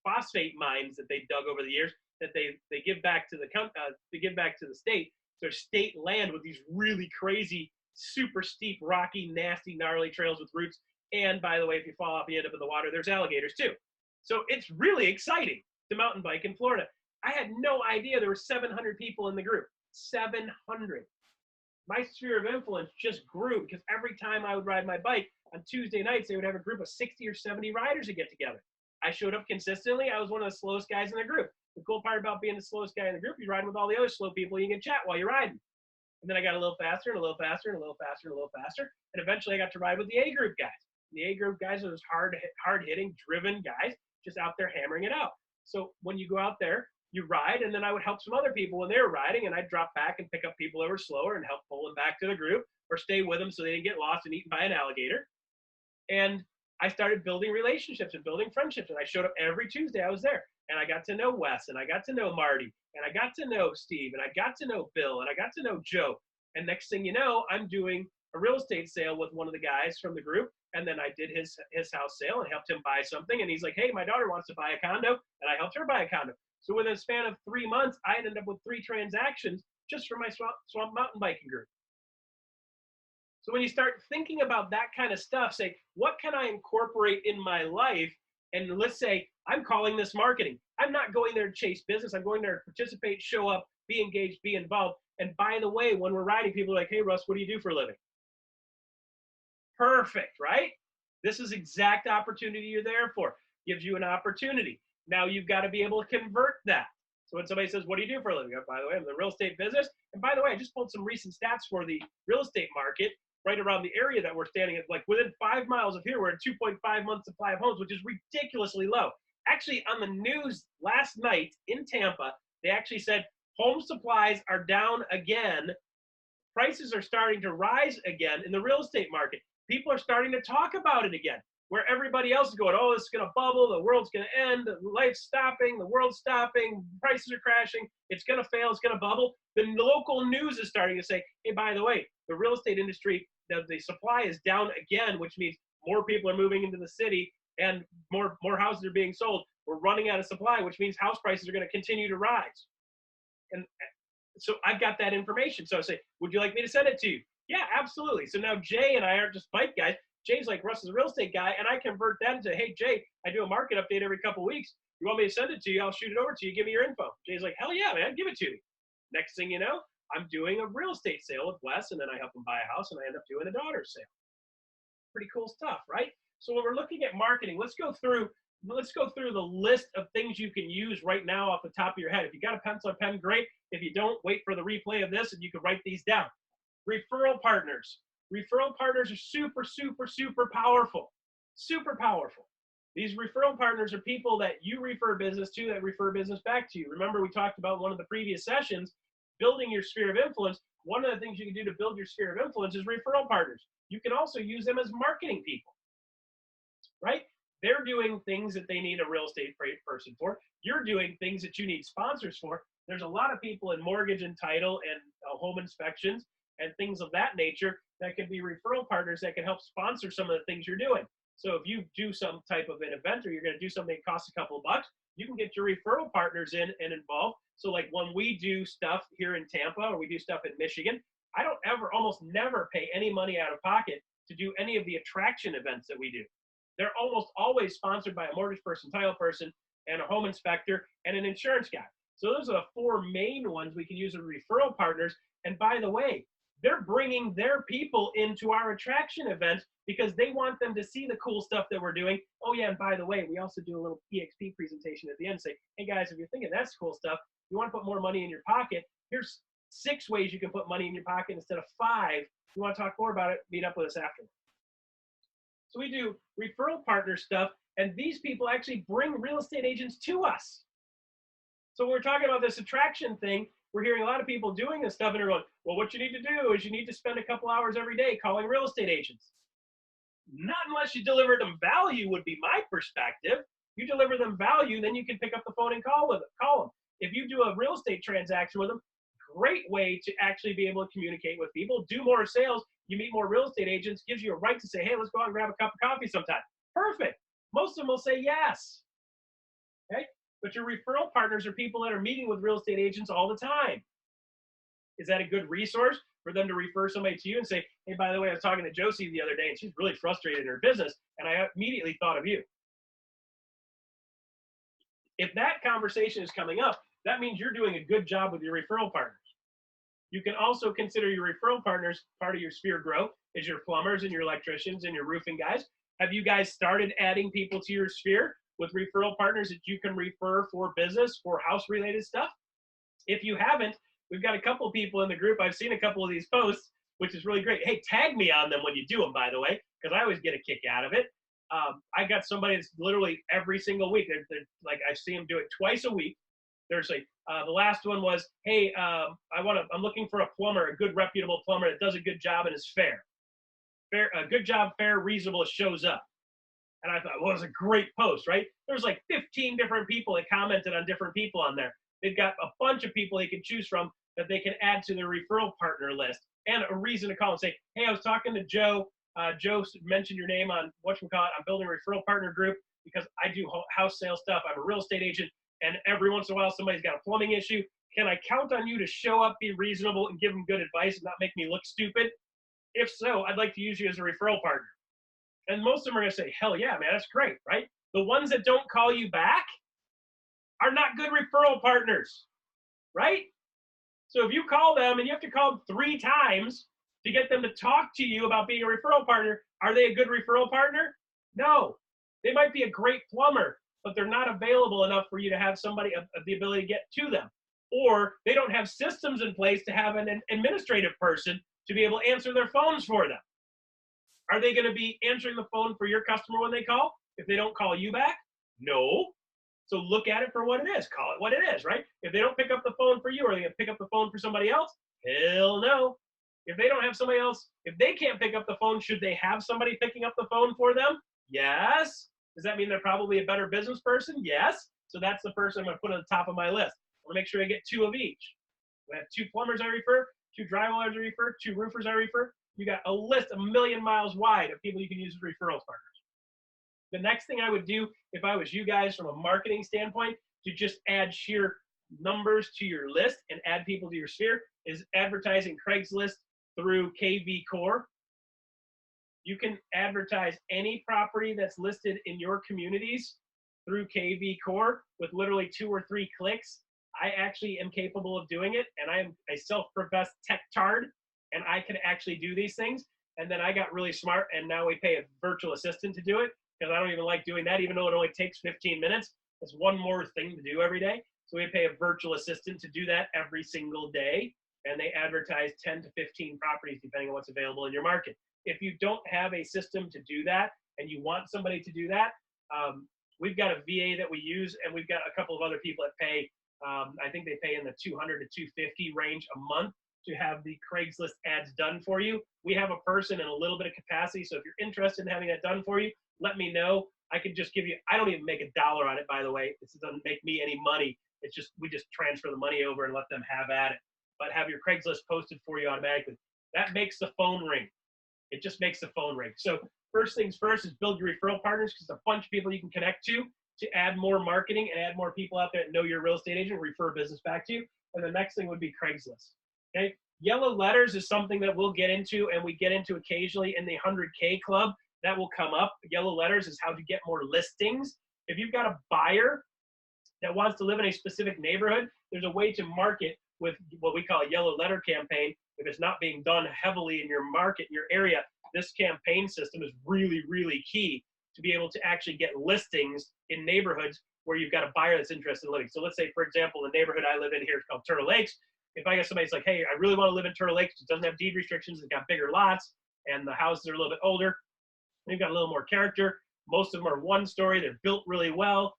phosphate mines that they dug over the years that they give back to the state. There's state land with these really crazy, super steep, rocky, nasty, gnarly trails with roots. And by the way, if you fall off, you end up in the water. There's alligators too. So it's really exciting to mountain bike in Florida. I had no idea there were 700 people in the group. 700. My sphere of influence just grew because every time I would ride my bike on Tuesday nights, they would have a group of 60 or 70 riders to get together. I showed up consistently. I was one of the slowest guys in the group. The cool part about being the slowest guy in the group, you're riding with all the other slow people. You can chat while you're riding. And then I got a little faster and a little faster and a little faster and a little faster. And eventually I got to ride with the A group guys. The A group guys are those hard-hitting, driven guys just out there hammering it out. So when you go out there, you ride, and then I would help some other people when they were riding, and I'd drop back and pick up people that were slower and help pull them back to the group or stay with them so they didn't get lost and eaten by an alligator. And I started building relationships and building friendships, and I showed up every Tuesday. I was there, and I got to know Wes, and I got to know Marty, and I got to know Steve, and I got to know Bill, and I got to know Joe. And next thing you know, I'm doing a real estate sale with one of the guys from the group, and then I did his house sale and helped him buy something, and he's like, hey, my daughter wants to buy a condo, and I helped her buy a condo. So within a span of 3 months, I ended up with 3 transactions just for my Swamp Mountain Biking group. So when you start thinking about that kind of stuff, say, what can I incorporate in my life? And let's say I'm calling this marketing. I'm not going there to chase business. I'm going there to participate, show up, be engaged, be involved. And by the way, when we're riding, people are like, hey, Russ, what do you do for a living? Perfect, right? This is exact opportunity you're there for. Gives you an opportunity. Now you've got to be able to convert that. So when somebody says, what do you do for a living? Oh, by the way, I'm in the real estate business. And by the way, I just pulled some recent stats for the real estate market right around the area that we're standing at. Like within 5 miles of here, we're at 2.5 months supply of homes, which is ridiculously low. Actually, on the news last night in Tampa, they actually said home supplies are down again. Prices are starting to rise again in the real estate market. People are starting to talk about it again, where everybody else is going, oh, this is going to bubble, the world's going to end, life's stopping, the world's stopping, prices are crashing, it's going to fail, it's going to bubble. The local news is starting to say, hey, by the way, the real estate industry, the supply is down again, which means more people are moving into the city and more houses are being sold. We're running out of supply, which means house prices are going to continue to rise. And so I've got that information. So I say, would you like me to send it to you? Yeah, absolutely. So now Jay and I aren't just bike guys. Jay's like, Russ is a real estate guy, and I convert that into, hey, Jay, I do a market update every couple of weeks. You want me to send it to you? I'll shoot it over to you. Give me your info. Jay's like, hell yeah, man, give it to me. Next thing you know, I'm doing a real estate sale with Wes, and then I help him buy a house, and I end up doing a daughter's sale. Pretty cool stuff, right? So when we're looking at marketing, let's go through the list of things you can use right now off the top of your head. If you got a pencil or pen, great. If you don't, wait for the replay of this, and you can write these down. Referral partners. Referral partners are super, super, super powerful. Super powerful. These referral partners are people that you refer business to that refer business back to you. Remember, we talked about one of the previous sessions, building your sphere of influence. One of the things you can do to build your sphere of influence is referral partners. You can also use them as marketing people, right? They're doing things that they need a real estate person for. You're doing things that you need sponsors for. There's a lot of people in mortgage and title and home inspections and things of that nature that can be referral partners that can help sponsor some of the things you're doing. So if you do some type of an event or you're going to do something that costs a couple of bucks, you can get your referral partners in and involved. So like when we do stuff here in Tampa or we do stuff in Michigan, I don't almost never pay any money out of pocket to do any of the attraction events that we do. They're almost always sponsored by a mortgage person, title person, and a home inspector, and an insurance guy. So those are the 4 main ones we can use as referral partners. And by the way, they're bringing their people into our attraction events because they want them to see the cool stuff that we're doing. Oh yeah, and by the way, we also do a little EXP presentation at the end. Say, hey guys, if you're thinking that's cool stuff, you want to put more money in your pocket, here's 6 ways you can put money in your pocket instead of 5. If you want to talk more about it, meet up with us afterwards. So we do referral partner stuff, and these people actually bring real estate agents to us. So we're talking about this attraction thing. we're hearing a lot of people doing this stuff and they're going, well, what you need to do is you need to spend a couple hours every day calling real estate agents. Not unless you deliver them value would be my perspective. You deliver them value, then you can pick up the phone and call them. If you do a real estate transaction with them, great way to actually be able to communicate with people, do more sales. You meet more real estate agents, gives you a right to say, hey, let's go out and grab a cup of coffee sometime. Perfect. Most of them will say yes. Okay. But your referral partners are people that are meeting with real estate agents all the time. Is that a good resource for them to refer somebody to you and say, hey, by the way, I was talking to Josie the other day and she's really frustrated in her business and I immediately thought of you. If that conversation is coming up, that means you're doing a good job with your referral partners. You can also consider your referral partners part of your sphere growth is your plumbers and your electricians and your roofing guys. Have you guys started adding people to your sphere with referral partners that you can refer for business, for house-related stuff? If you haven't, we've got a couple people in the group. I've seen a couple of these posts, which is really great. Hey, tag me on them when you do them, by the way, because I always get a kick out of it. I got somebody that's literally every single week. They're like I see them do it twice a week. There's the last one was, hey, I'm looking for a plumber, a good reputable plumber that does a good job and is fair. A good job, fair, reasonable, shows up. And I thought, well, it was a great post, right? There's like 15 different people that commented on different people on there. They've got a bunch of people they can choose from that they can add to their referral partner list and a reason to call and say, hey, I was talking to Joe. Joe mentioned your name on whatchamacallit. I'm building a referral partner group because I do house sale stuff. I'm a real estate agent. And every once in a while, somebody's got a plumbing issue. Can I count on you to show up, be reasonable, and give them good advice and not make me look stupid? If so, I'd like to use you as a referral partner. And most of them are going to say, hell yeah, man, that's great, right? The ones that don't call you back are not good referral partners, right? So if you call them and you have to call them 3 times to get them to talk to you about being a referral partner, are they a good referral partner? No. They might be a great plumber, but they're not available enough for you to have somebody of the ability to get to them. Or they don't have systems in place to have an administrative person to be able to answer their phones for them. Are they going to be answering the phone for your customer when they call if they don't call you back? No. So look at it for what it is. Call it what it is, right? If they don't pick up the phone for you, are they going to pick up the phone for somebody else? Hell no. If they don't have somebody else, if they can't pick up the phone, should they have somebody picking up the phone for them? Yes. Does that mean they're probably a better business person? Yes. So that's the person I'm going to put on the top of my list. I want to make sure I get 2 of each. I have 2 plumbers I refer, 2 drywallers I refer, 2 roofers I refer. You got a list a million miles wide of people you can use as referrals partners. The next thing I would do if I was you guys from a marketing standpoint to just add sheer numbers to your list and add people to your sphere is advertising Craigslist through KV Core. You can advertise any property that's listed in your communities through KV Core with literally 2 or 3 clicks. I actually am capable of doing it, and I am a self-professed tech-tard, and I can actually do these things. And then I got really smart, and now we pay a virtual assistant to do it because I don't even like doing that, even though it only takes 15 minutes. It's one more thing to do every day. So we pay a virtual assistant to do that every single day, and they advertise 10 to 15 properties depending on what's available in your market. If you don't have a system to do that and you want somebody to do that, we've got a VA that we use, and we've got a couple of other people that pay. I think they pay in the 200 to 250 range a month to have the Craigslist ads done for you. We have a person in a little bit of capacity, so if you're interested in having that done for you, let me know. I could just give you, I don't even make $1 on it, by the way. This doesn't make me any money. It's just, we just transfer the money over and let them have at it. But have your Craigslist posted for you automatically. That makes the phone ring. It just makes the phone ring. So first things first is build your referral partners, because a bunch of people you can connect to add more marketing and add more people out there that know you're a real estate agent, refer business back to you. And the next thing would be Craigslist. Okay. Yellow letters is something that we'll get into, and we get into occasionally in the 100K club. That will come up. Yellow letters is how to get more listings. If you've got a buyer that wants to live in a specific neighborhood, there's a way to market with what we call a yellow letter campaign. If it's not being done heavily in your market, in your area, this campaign system is really, really key to be able to actually get listings in neighborhoods where you've got a buyer that's interested in living. So let's say, for example, the neighborhood I live in here is called Turtle Lakes. If I got somebody that's like, hey, I really want to live in Turtle Lakes, it doesn't have deed restrictions, it's got bigger lots, and the houses are a little bit older, they've got a little more character. Most of them are 1-story, they're built really well.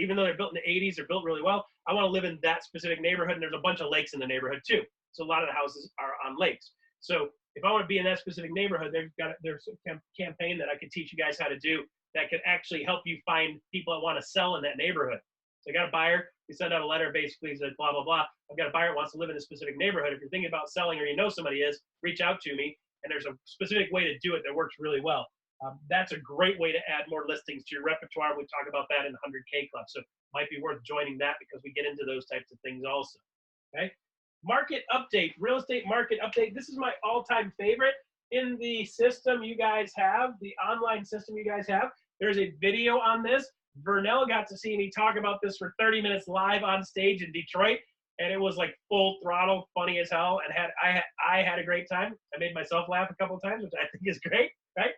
Even though they're built in the 80s, they're built really well. I want to live in that specific neighborhood, and there's a bunch of lakes in the neighborhood too. So a lot of the houses are on lakes. So if I want to be in that specific neighborhood, there's a campaign that I could teach you guys how to do that could actually help you find people that want to sell in that neighborhood. So I got a buyer. We send out a letter basically says blah, blah, blah. I've got a buyer that wants to live in a specific neighborhood. If you're thinking about selling or you know somebody is, reach out to me. And there's a specific way to do it that works really well. That's a great way to add more listings to your repertoire. We talk about that in the 100K Club. So it might be worth joining that because we get into those types of things also. Okay. Market update, real estate market update. This is my all-time favorite. In the system you guys have, the online system you guys have, there's a video on this. Vernell got to see me talk about this for 30 minutes live on stage in Detroit. And it was like full throttle, funny as hell. And I had a great time. I made myself laugh a couple of times, which I think is great, right?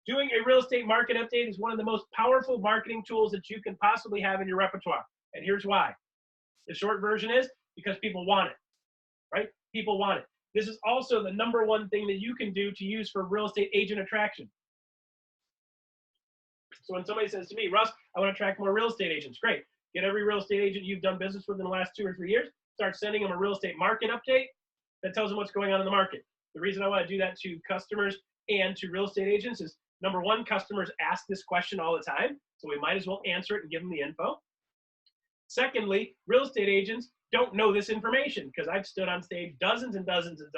Doing a real estate market update is one of the most powerful marketing tools that you can possibly have in your repertoire. And here's why. The short version is because people want it, right? People want it. This is also the #1 thing that you can do to use for real estate agent attraction. So when somebody says to me, Russ, I want to attract more real estate agents, great. Get every real estate agent you've done business with in the last 2 or 3 years, start sending them a real estate market update that tells them what's going on in the market. The reason I want to do that to customers and to real estate agents is #1, customers ask this question all the time, so we might as well answer it and give them the info. Secondly, real estate agents don't know this information because I've stood on stage dozens and dozens and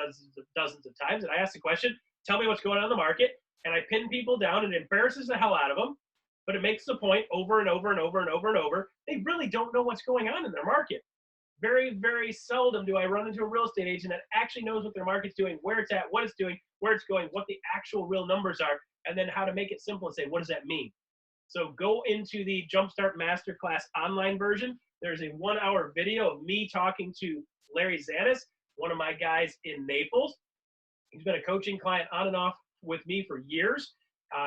dozens of times, and I ask the question, tell me what's going on in the market, and I pin people down, and it embarrasses the hell out of them, but it makes the point over and over and over and over and over. They really don't know what's going on in their market. Very, very seldom do I run into a real estate agent that actually knows what their market's doing, where it's at, what it's doing, where it's going, what the actual real numbers are, and then how to make it simple and say, what does that mean? So go into the Jumpstart Masterclass online version. There's a 1-hour video of me talking to Larry Zanis, one of my guys in Naples. He's been a coaching client on and off with me for years.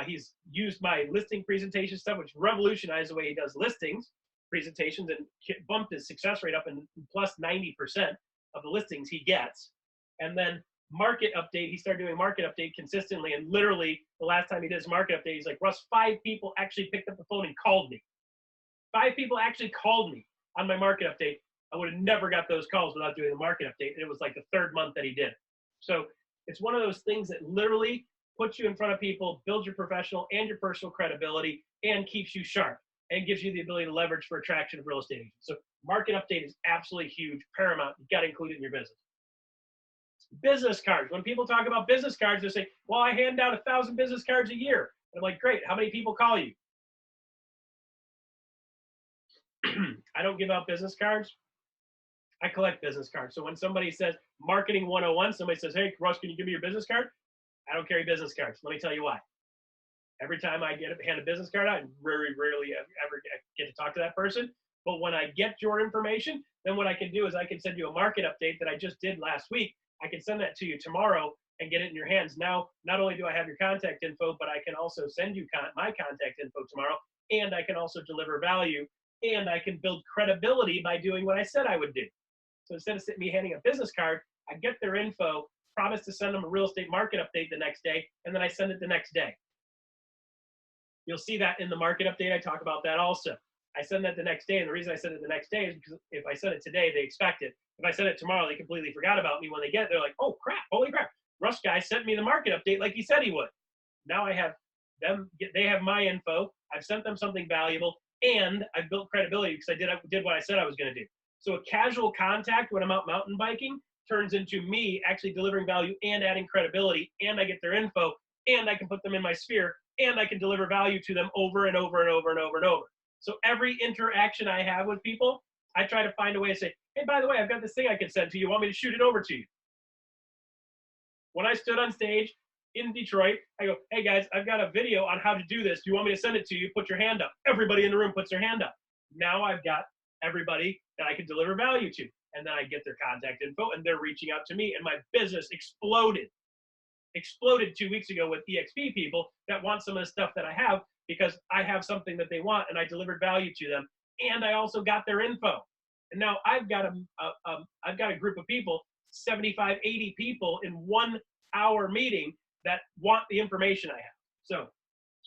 He's used my listing presentation stuff, which revolutionized the way he does listings presentations and bumped his success rate up in plus 90% of the listings he gets. And then market update, he started doing market update consistently. And literally the last time he did his market update, he's like, Russ, 5 people actually picked up the phone and called me. 5 people actually called me on my market update. I would have never got those calls without doing the market update. It was like the 3rd month that he did. So it's one of those things that literally puts you in front of people, builds your professional and your personal credibility, and keeps you sharp and gives you the ability to leverage for attraction of real estate agents. So market update is absolutely huge, paramount. You've got to include it in your business. Business cards. When people talk about business cards, they say, well, I hand out 1,000 business cards a year. I'm like, great. How many people call you? I don't give out business cards. I collect business cards. So when somebody says marketing 101, somebody says, hey, Russ, can you give me your business card? I don't carry business cards. Let me tell you why. Every time I hand a business card out, I very rarely ever get to talk to that person. But when I get your information, then what I can do is I can send you a market update that I just did last week. I can send that to you tomorrow and get it in your hands. Now, not only do I have your contact info, but I can also send you my contact info tomorrow, and I can also deliver value, and I can build credibility by doing what I said I would do. So instead of me handing a business card, I get their info, promise to send them a real estate market update the next day, and then I send it the next day. You'll see that in the market update. I talk about that also. I send that the next day, and the reason I send it the next day is because if I send it today, they expect it. If I send it tomorrow, they completely forgot about me. When they get it, they're like, oh, crap, holy crap. Russ guy sent me the market update like he said he would. Now I have them, they have my info. I've sent them something valuable, and I've built credibility because I did what I said I was going to do. So a casual contact when I'm out mountain biking turns into me actually delivering value and adding credibility, and I get their info, and I can put them in my sphere, and I can deliver value to them over and over and over and over and over. So every interaction I have with people, I try to find a way to say, hey, by the way, I've got this thing I can send to you. Want me to shoot it over to you? When I stood on stage in Detroit, I go, hey, guys, I've got a video on how to do this. Do you want me to send it to you? Put your hand up. Everybody in the room puts their hand up. Now I've got everybody that I can deliver value to. And then I get their contact info, and they're reaching out to me, and my business exploded 2 weeks ago with EXP people that want some of the stuff that I have because I have something that they want and I delivered value to them, and I also got their info. And now I've got a group of people, 75, 80 people in 1 hour meeting that want the information I have. So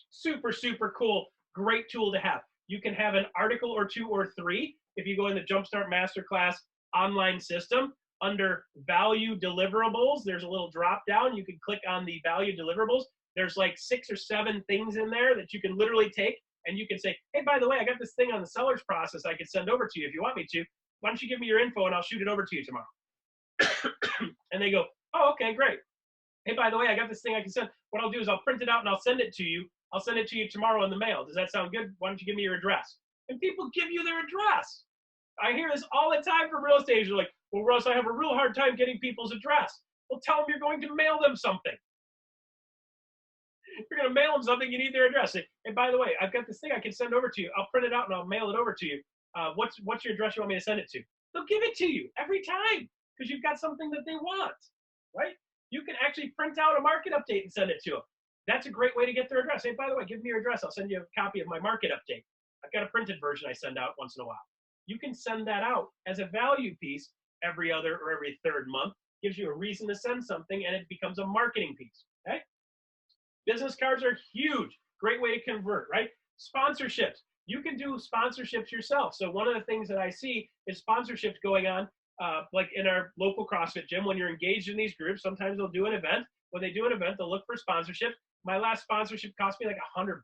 super, super cool, great tool to have. You can have an article or 2 or 3 if you go in the Jumpstart Masterclass online system, under value deliverables, there's a little drop down. You can click on the value deliverables. There's like 6 or 7 things in there that you can literally take, and you can say, hey, by the way, I got this thing on the seller's process I could send over to you if you want me to. Why don't you give me your info and I'll shoot it over to you tomorrow? And they go, oh, okay, great. Hey, by the way, I got this thing I can send. What I'll do is I'll print it out and I'll send it to you. I'll send it to you tomorrow in the mail. Does that sound good? Why don't you give me your address? And people give you their address. I hear this all the time from real estate agents. They're like, well, Russ, I have a real hard time getting people's address. Well, tell them you're going to mail them something. You're going to mail them something, you need their address. Say, hey, by the way, I've got this thing I can send over to you. I'll print it out and I'll mail it over to you. What's your address you want me to send it to? They'll give it to you every time because you've got something that they want, right? You can actually print out a market update and send it to them. That's a great way to get their address. Hey, by the way, give me your address. I'll send you a copy of my market update. I've got a printed version I send out once in a while. You can send that out as a value piece every other or every third month. Gives you a reason to send something, and it becomes a marketing piece, okay? Business cards are huge. Great way to convert, right? Sponsorships. You can do sponsorships yourself. So one of the things that I see is sponsorships going on, like in our local CrossFit gym. When you're engaged in these groups, sometimes they'll do an event. When they do an event, they'll look for sponsorship. My last sponsorship cost me like $100.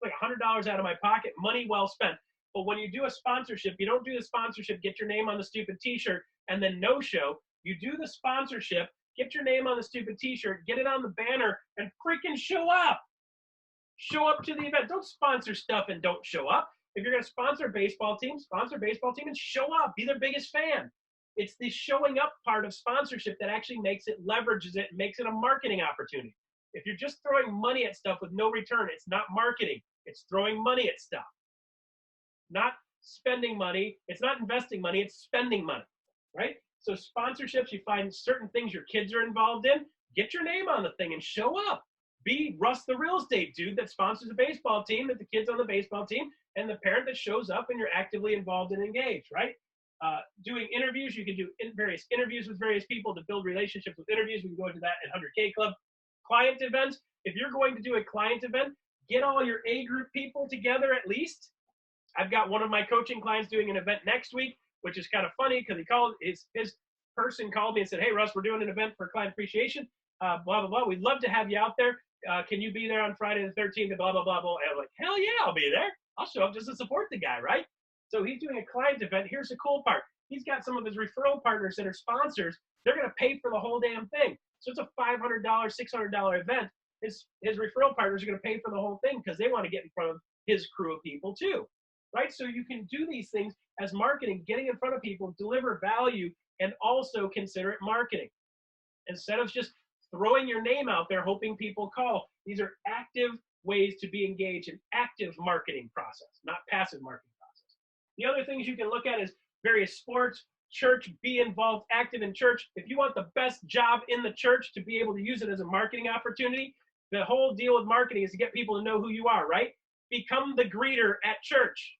Like $100 out of my pocket, money well spent. But when you do a sponsorship, you don't do the sponsorship, get your name on the stupid t-shirt, and then no show. You do the sponsorship, get your name on the stupid t-shirt, get it on the banner, and freaking show up. Show up to the event. Don't sponsor stuff and don't show up. If you're going to sponsor a baseball team, sponsor a baseball team and show up. Be their biggest fan. It's the showing up part of sponsorship that actually makes it, leverages it, makes it a marketing opportunity. If you're just throwing money at stuff with no return, it's not marketing. It's throwing money at stuff. Not spending money. It's not investing money. It's spending money, right? So sponsorships, you find certain things your kids are involved in, get your name on the thing and show up. Be Russ the real estate dude that sponsors a baseball team, that the kid's on the baseball team, and the parent that shows up and you're actively involved and engaged, right? Doing interviews, you can do various interviews with various people to build relationships with interviews. We can go into that at 100K Club. Client events, if you're going to do a client event, get all your A group people together at least. I've got one of my coaching clients doing an event next week, which is kind of funny because he called, his person called me and said, hey, Russ, we're doing an event for client appreciation, blah, blah, blah. We'd love to have you out there. Can you be there on Friday the 13th, blah, blah, blah, blah. And I'm like, hell yeah, I'll be there. I'll show up just to support the guy, right? So he's doing a client event. Here's the cool part. He's got some of his referral partners that are sponsors. They're going to pay for the whole damn thing. So it's a $500, $600 event. His referral partners are going to pay for the whole thing because they want to get in front of his crew of people too, right? So you can do these things as marketing, getting in front of people, deliver value, and also consider it marketing. Instead of just throwing your name out there, hoping people call. These are active ways to be engaged in active marketing process, not passive marketing process. The other things you can look at is various sports, church, be involved, active in church. If you want the best job in the church to be able to use it as a marketing opportunity, the whole deal with marketing is to get people to know who you are, right? Become the greeter at church.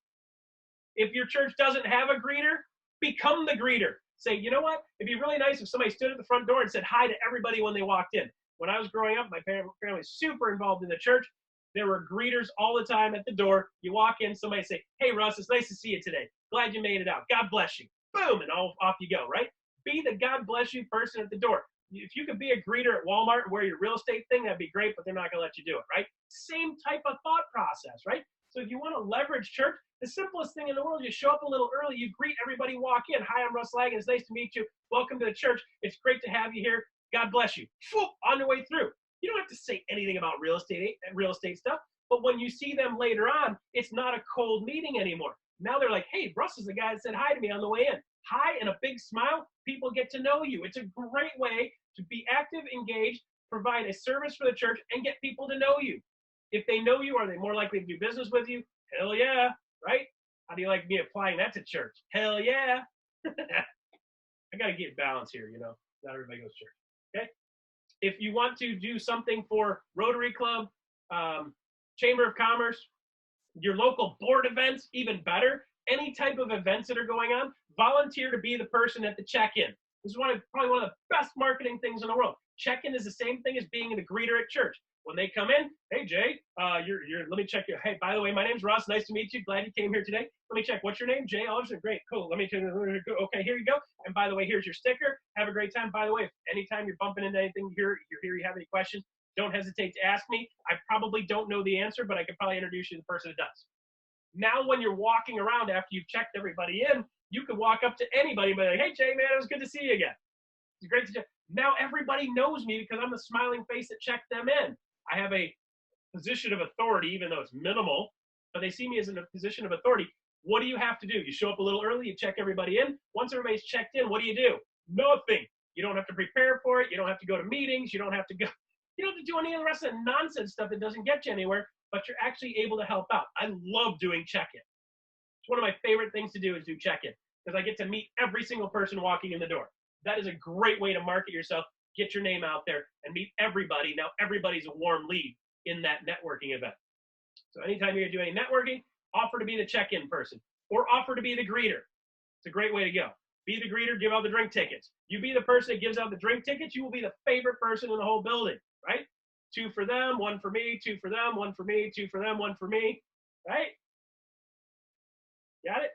If your church doesn't have a greeter, become the greeter. Say, you know what? It'd be really nice if somebody stood at the front door and said hi to everybody when they walked in. When I was growing up, my family was super involved in the church. There were greeters all the time at the door. You walk in, somebody say, hey, Russ, it's nice to see you today. Glad you made it out. God bless you. Boom, and off you go, right? Be the God bless you person at the door. If you could be a greeter at Walmart and wear your real estate thing, that'd be great, but they're not going to let you do it, right? Same type of thought process, right? So if you want to leverage church, the simplest thing in the world, you show up a little early, you greet everybody, walk in. Hi, I'm Russ Lagan. It's nice to meet you. Welcome to the church. It's great to have you here. God bless you. On your way through. You don't have to say anything about real estate stuff, but when you see them later on, it's not a cold meeting anymore. Now they're like, hey, Russ is the guy that said hi to me on the way in. Hi and a big smile, people get to know you. It's a great way to be active, engaged, provide a service for the church, and get people to know you. If they know you, are they more likely to do business with you? Hell yeah, right? How do you like me applying that to church? Hell yeah. I got to get balance here, you know. Not everybody goes to church, okay? If you want to do something for Rotary Club, Chamber of Commerce, your local board events, even better, any type of events that are going on, volunteer to be the person at the check-in. This is probably one of the best marketing things in the world. Check-in is the same thing as being the greeter at church. When they come in, hey Jay, let me check your. Hey, by the way, my name's Russ. Nice to meet you. Glad you came here today. Let me check. What's your name? Jay Oliverson. Great, cool. Let me check. Okay, here you go. And by the way, here's your sticker. Have a great time. By the way, if anytime you're bumping into anything here, you have any questions, don't hesitate to ask me. I probably don't know the answer, but I could probably introduce you to the person that does. Now, when you're walking around after you've checked everybody in, you can walk up to anybody and be like, hey, Jay, man, it was good to see you again. It's great to. Now everybody knows me because I'm the smiling face that checked them in. I have a position of authority, even though it's minimal, but they see me as in a position of authority. What do you have to do? You show up a little early, you check everybody in. Once everybody's checked in, what do? Nothing. You don't have to prepare for it. You don't have to go to meetings. You don't have to do any of the rest of the nonsense stuff that doesn't get you anywhere, but you're actually able to help out. I love doing check-in. It's one of my favorite things to do is do check-in because I get to meet every single person walking in the door. That is a great way to market yourself, get your name out there, and meet everybody. Now, everybody's a warm lead in that networking event. So anytime you're doing networking, offer to be the check-in person or offer to be the greeter. It's a great way to go. Be the greeter, give out the drink tickets. You be the person that gives out the drink tickets, you will be the favorite person in the whole building, right? 2 for them, 1 for me, 2 for them, 1 for me, 2 for them, 1 for me, right? Got it?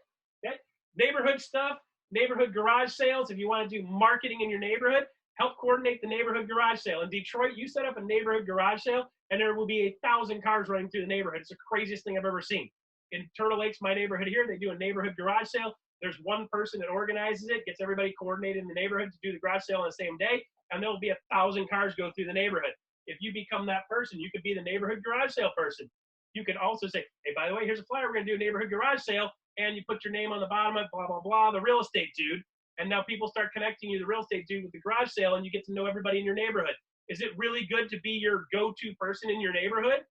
Okay. Neighborhood stuff, neighborhood garage sales. If you want to do marketing in your neighborhood, help coordinate the neighborhood garage sale. In Detroit, you set up a neighborhood garage sale, and there will be 1,000 cars running through the neighborhood. It's the craziest thing I've ever seen. In Turtle Lakes, my neighborhood here, they do a neighborhood garage sale. There's one person that organizes it, gets everybody coordinated in the neighborhood to do the garage sale on the same day, and there will be 1,000 cars go through the neighborhood. If you become that person, you could be the neighborhood garage sale person. You can also say, hey, by the way, here's a flyer. We're going to do a neighborhood garage sale, and you put your name on the bottom of blah, blah, blah, the real estate dude. And now people start connecting you to the real estate dude with the garage sale, and you get to know everybody in your neighborhood. Is it really good to be your go-to person in your neighborhood?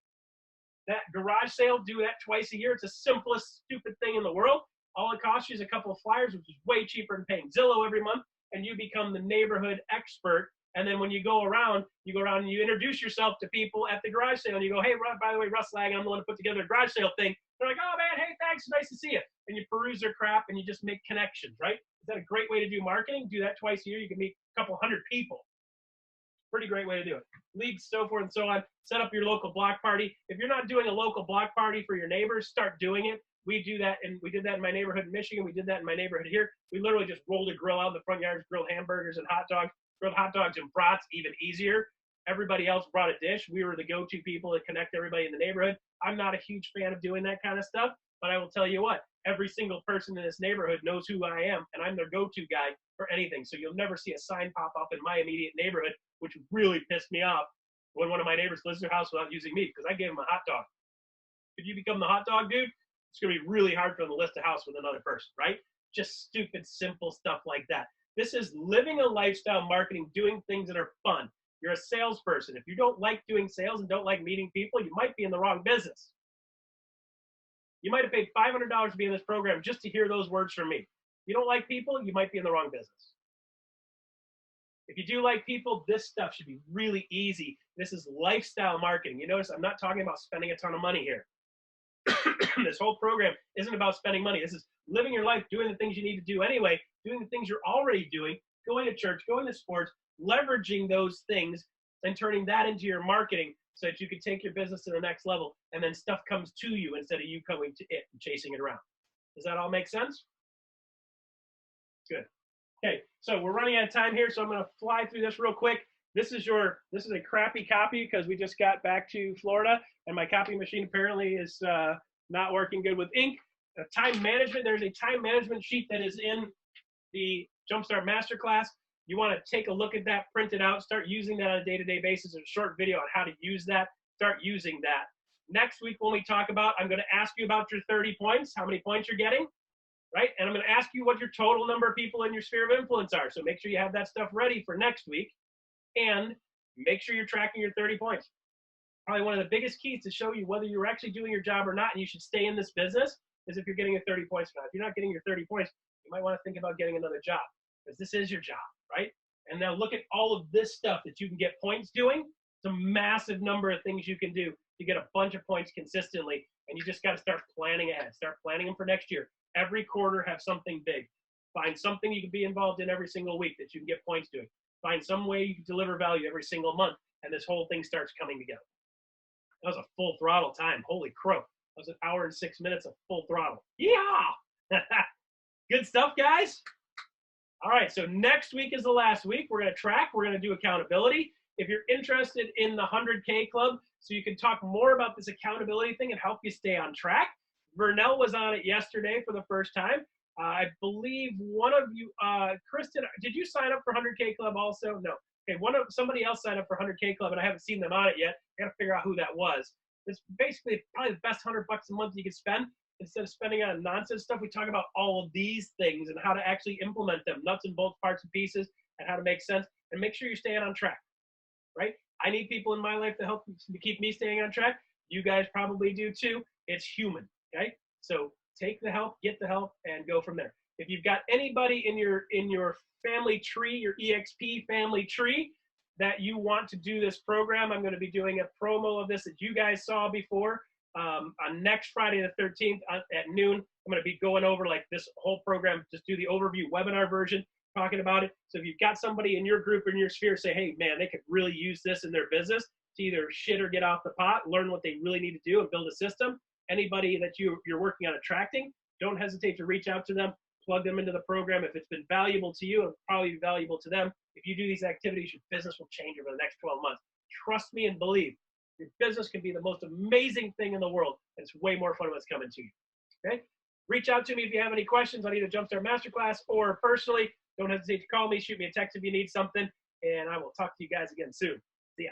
That garage sale, do that twice a year. It's the simplest, stupid thing in the world. All it costs you is a couple of flyers, which is way cheaper than paying Zillow every month, and you become the neighborhood expert. And then when you go around and you introduce yourself to people at the garage sale, and you go, hey, by the way, Russ Lagan, I'm the one to put together a garage sale thing. They're like, oh, man, hey, thanks, nice to see you. And you peruse their crap, and you just make connections, right? Is that a great way to do marketing? Do that twice a year. You can meet a couple hundred people. Pretty great way to do it. Leagues, so forth and so on. Set up your local block party. If you're not doing a local block party for your neighbors, start doing it. We do that, and we did that in my neighborhood in Michigan. We did that in my neighborhood here. We literally just rolled a grill out in the front yard, grilled hamburgers and hot dogs, grilled hot dogs and brats, even easier. Everybody else brought a dish. We were the go-to people that connect everybody in the neighborhood. I'm not a huge fan of doing that kind of stuff, but I will tell you what, every single person in this neighborhood knows who I am, and I'm their go-to guy for anything. So you'll never see a sign pop up in my immediate neighborhood, which really pissed me off when one of my neighbors lives in their house without using me, because I gave him a hot dog. If you become the hot dog dude, it's going to be really hard for them to list a house with another person, right? Just stupid, simple stuff like that. This is living a lifestyle marketing, doing things that are fun. You're a salesperson. If you don't like doing sales and don't like meeting people, you might be in the wrong business. You might have paid $500 to be in this program just to hear those words from me. If you don't like people, you might be in the wrong business. If you do like people, this stuff should be really easy. This is lifestyle marketing. You notice I'm not talking about spending a ton of money here. This whole program isn't about spending money. This is living your life, doing the things you need to do anyway, doing the things you're already doing, going to church, going to sports, leveraging those things and turning that into your marketing so that you can take your business to the next level, and then stuff comes to you instead of you coming to it and chasing it around. Does that all make sense? Good. Okay, so we're running out of time here, so I'm going to fly through this real quick. This is a crappy copy because we just got back to Florida, and my copy machine apparently is not working good with ink. Time management, there's a time management sheet that is in the Jumpstart Masterclass. You want to take a look at that, print it out, start using that on a day-to-day basis. There's a short video on how to use that. Start using that. Next week when we talk about, I'm going to ask you about your 30 points, how many points you're getting, right? And I'm going to ask you what your total number of people in your sphere of influence are. So make sure you have that stuff ready for next week. And make sure you're tracking your 30 points. Probably one of the biggest keys to show you whether you're actually doing your job or not and you should stay in this business is if you're getting your 30 points or not. If you're not getting your 30 points, you might want to think about getting another job because this is your job, right? And now look at all of this stuff that you can get points doing. It's a massive number of things you can do to get a bunch of points consistently. And you just got to start planning ahead. Start planning them for next year. Every quarter have something big. Find something you can be involved in every single week that you can get points doing. Find some way you can deliver value every single month, and this whole thing starts coming together. That was a full throttle time. Holy crow. That was an hour and 6 minutes of full throttle. Yeah. Good stuff, guys. All right, so next week is the last week. We're going to track. We're going to do accountability. If you're interested in the 100K Club, so you can talk more about this accountability thing and help you stay on track, Vernell was on it yesterday for the first time. I believe one of you, Kristen, did you sign up for 100K Club also? No. Okay, somebody else signed up for 100K Club, and I haven't seen them on it yet. I got to figure out who that was. It's basically probably the best $100 a month you can spend. Instead of spending on nonsense stuff, we talk about all of these things and how to actually implement them, nuts and bolts, parts and pieces, and how to make sense. And make sure you're staying on track, right? I need people in my life to help to keep me staying on track. You guys probably do too. It's human, okay? So take the help, get the help, and go from there. If you've got anybody in your family tree, your EXP family tree, that you want to do this program, I'm going to be doing a promo of this that you guys saw before. On next Friday the 13th at noon, I'm going to be going over like this whole program, just do the overview webinar version, talking about it. So if you've got somebody in your group or in your sphere, say, hey, man, they could really use this in their business to either shit or get off the pot, learn what they really need to do and build a system. Anybody that you're working on attracting, don't hesitate to reach out to them, plug them into the program. If it's been valuable to you, it'll probably be valuable to them. If you do these activities, your business will change over the next 12 months. Trust me and believe. Your business can be the most amazing thing in the world. And it's way more fun when it's coming to you. Okay? Reach out to me if you have any questions on either Jumpstart Masterclass or personally. Don't hesitate to call me, shoot me a text if you need something, and I will talk to you guys again soon. See ya.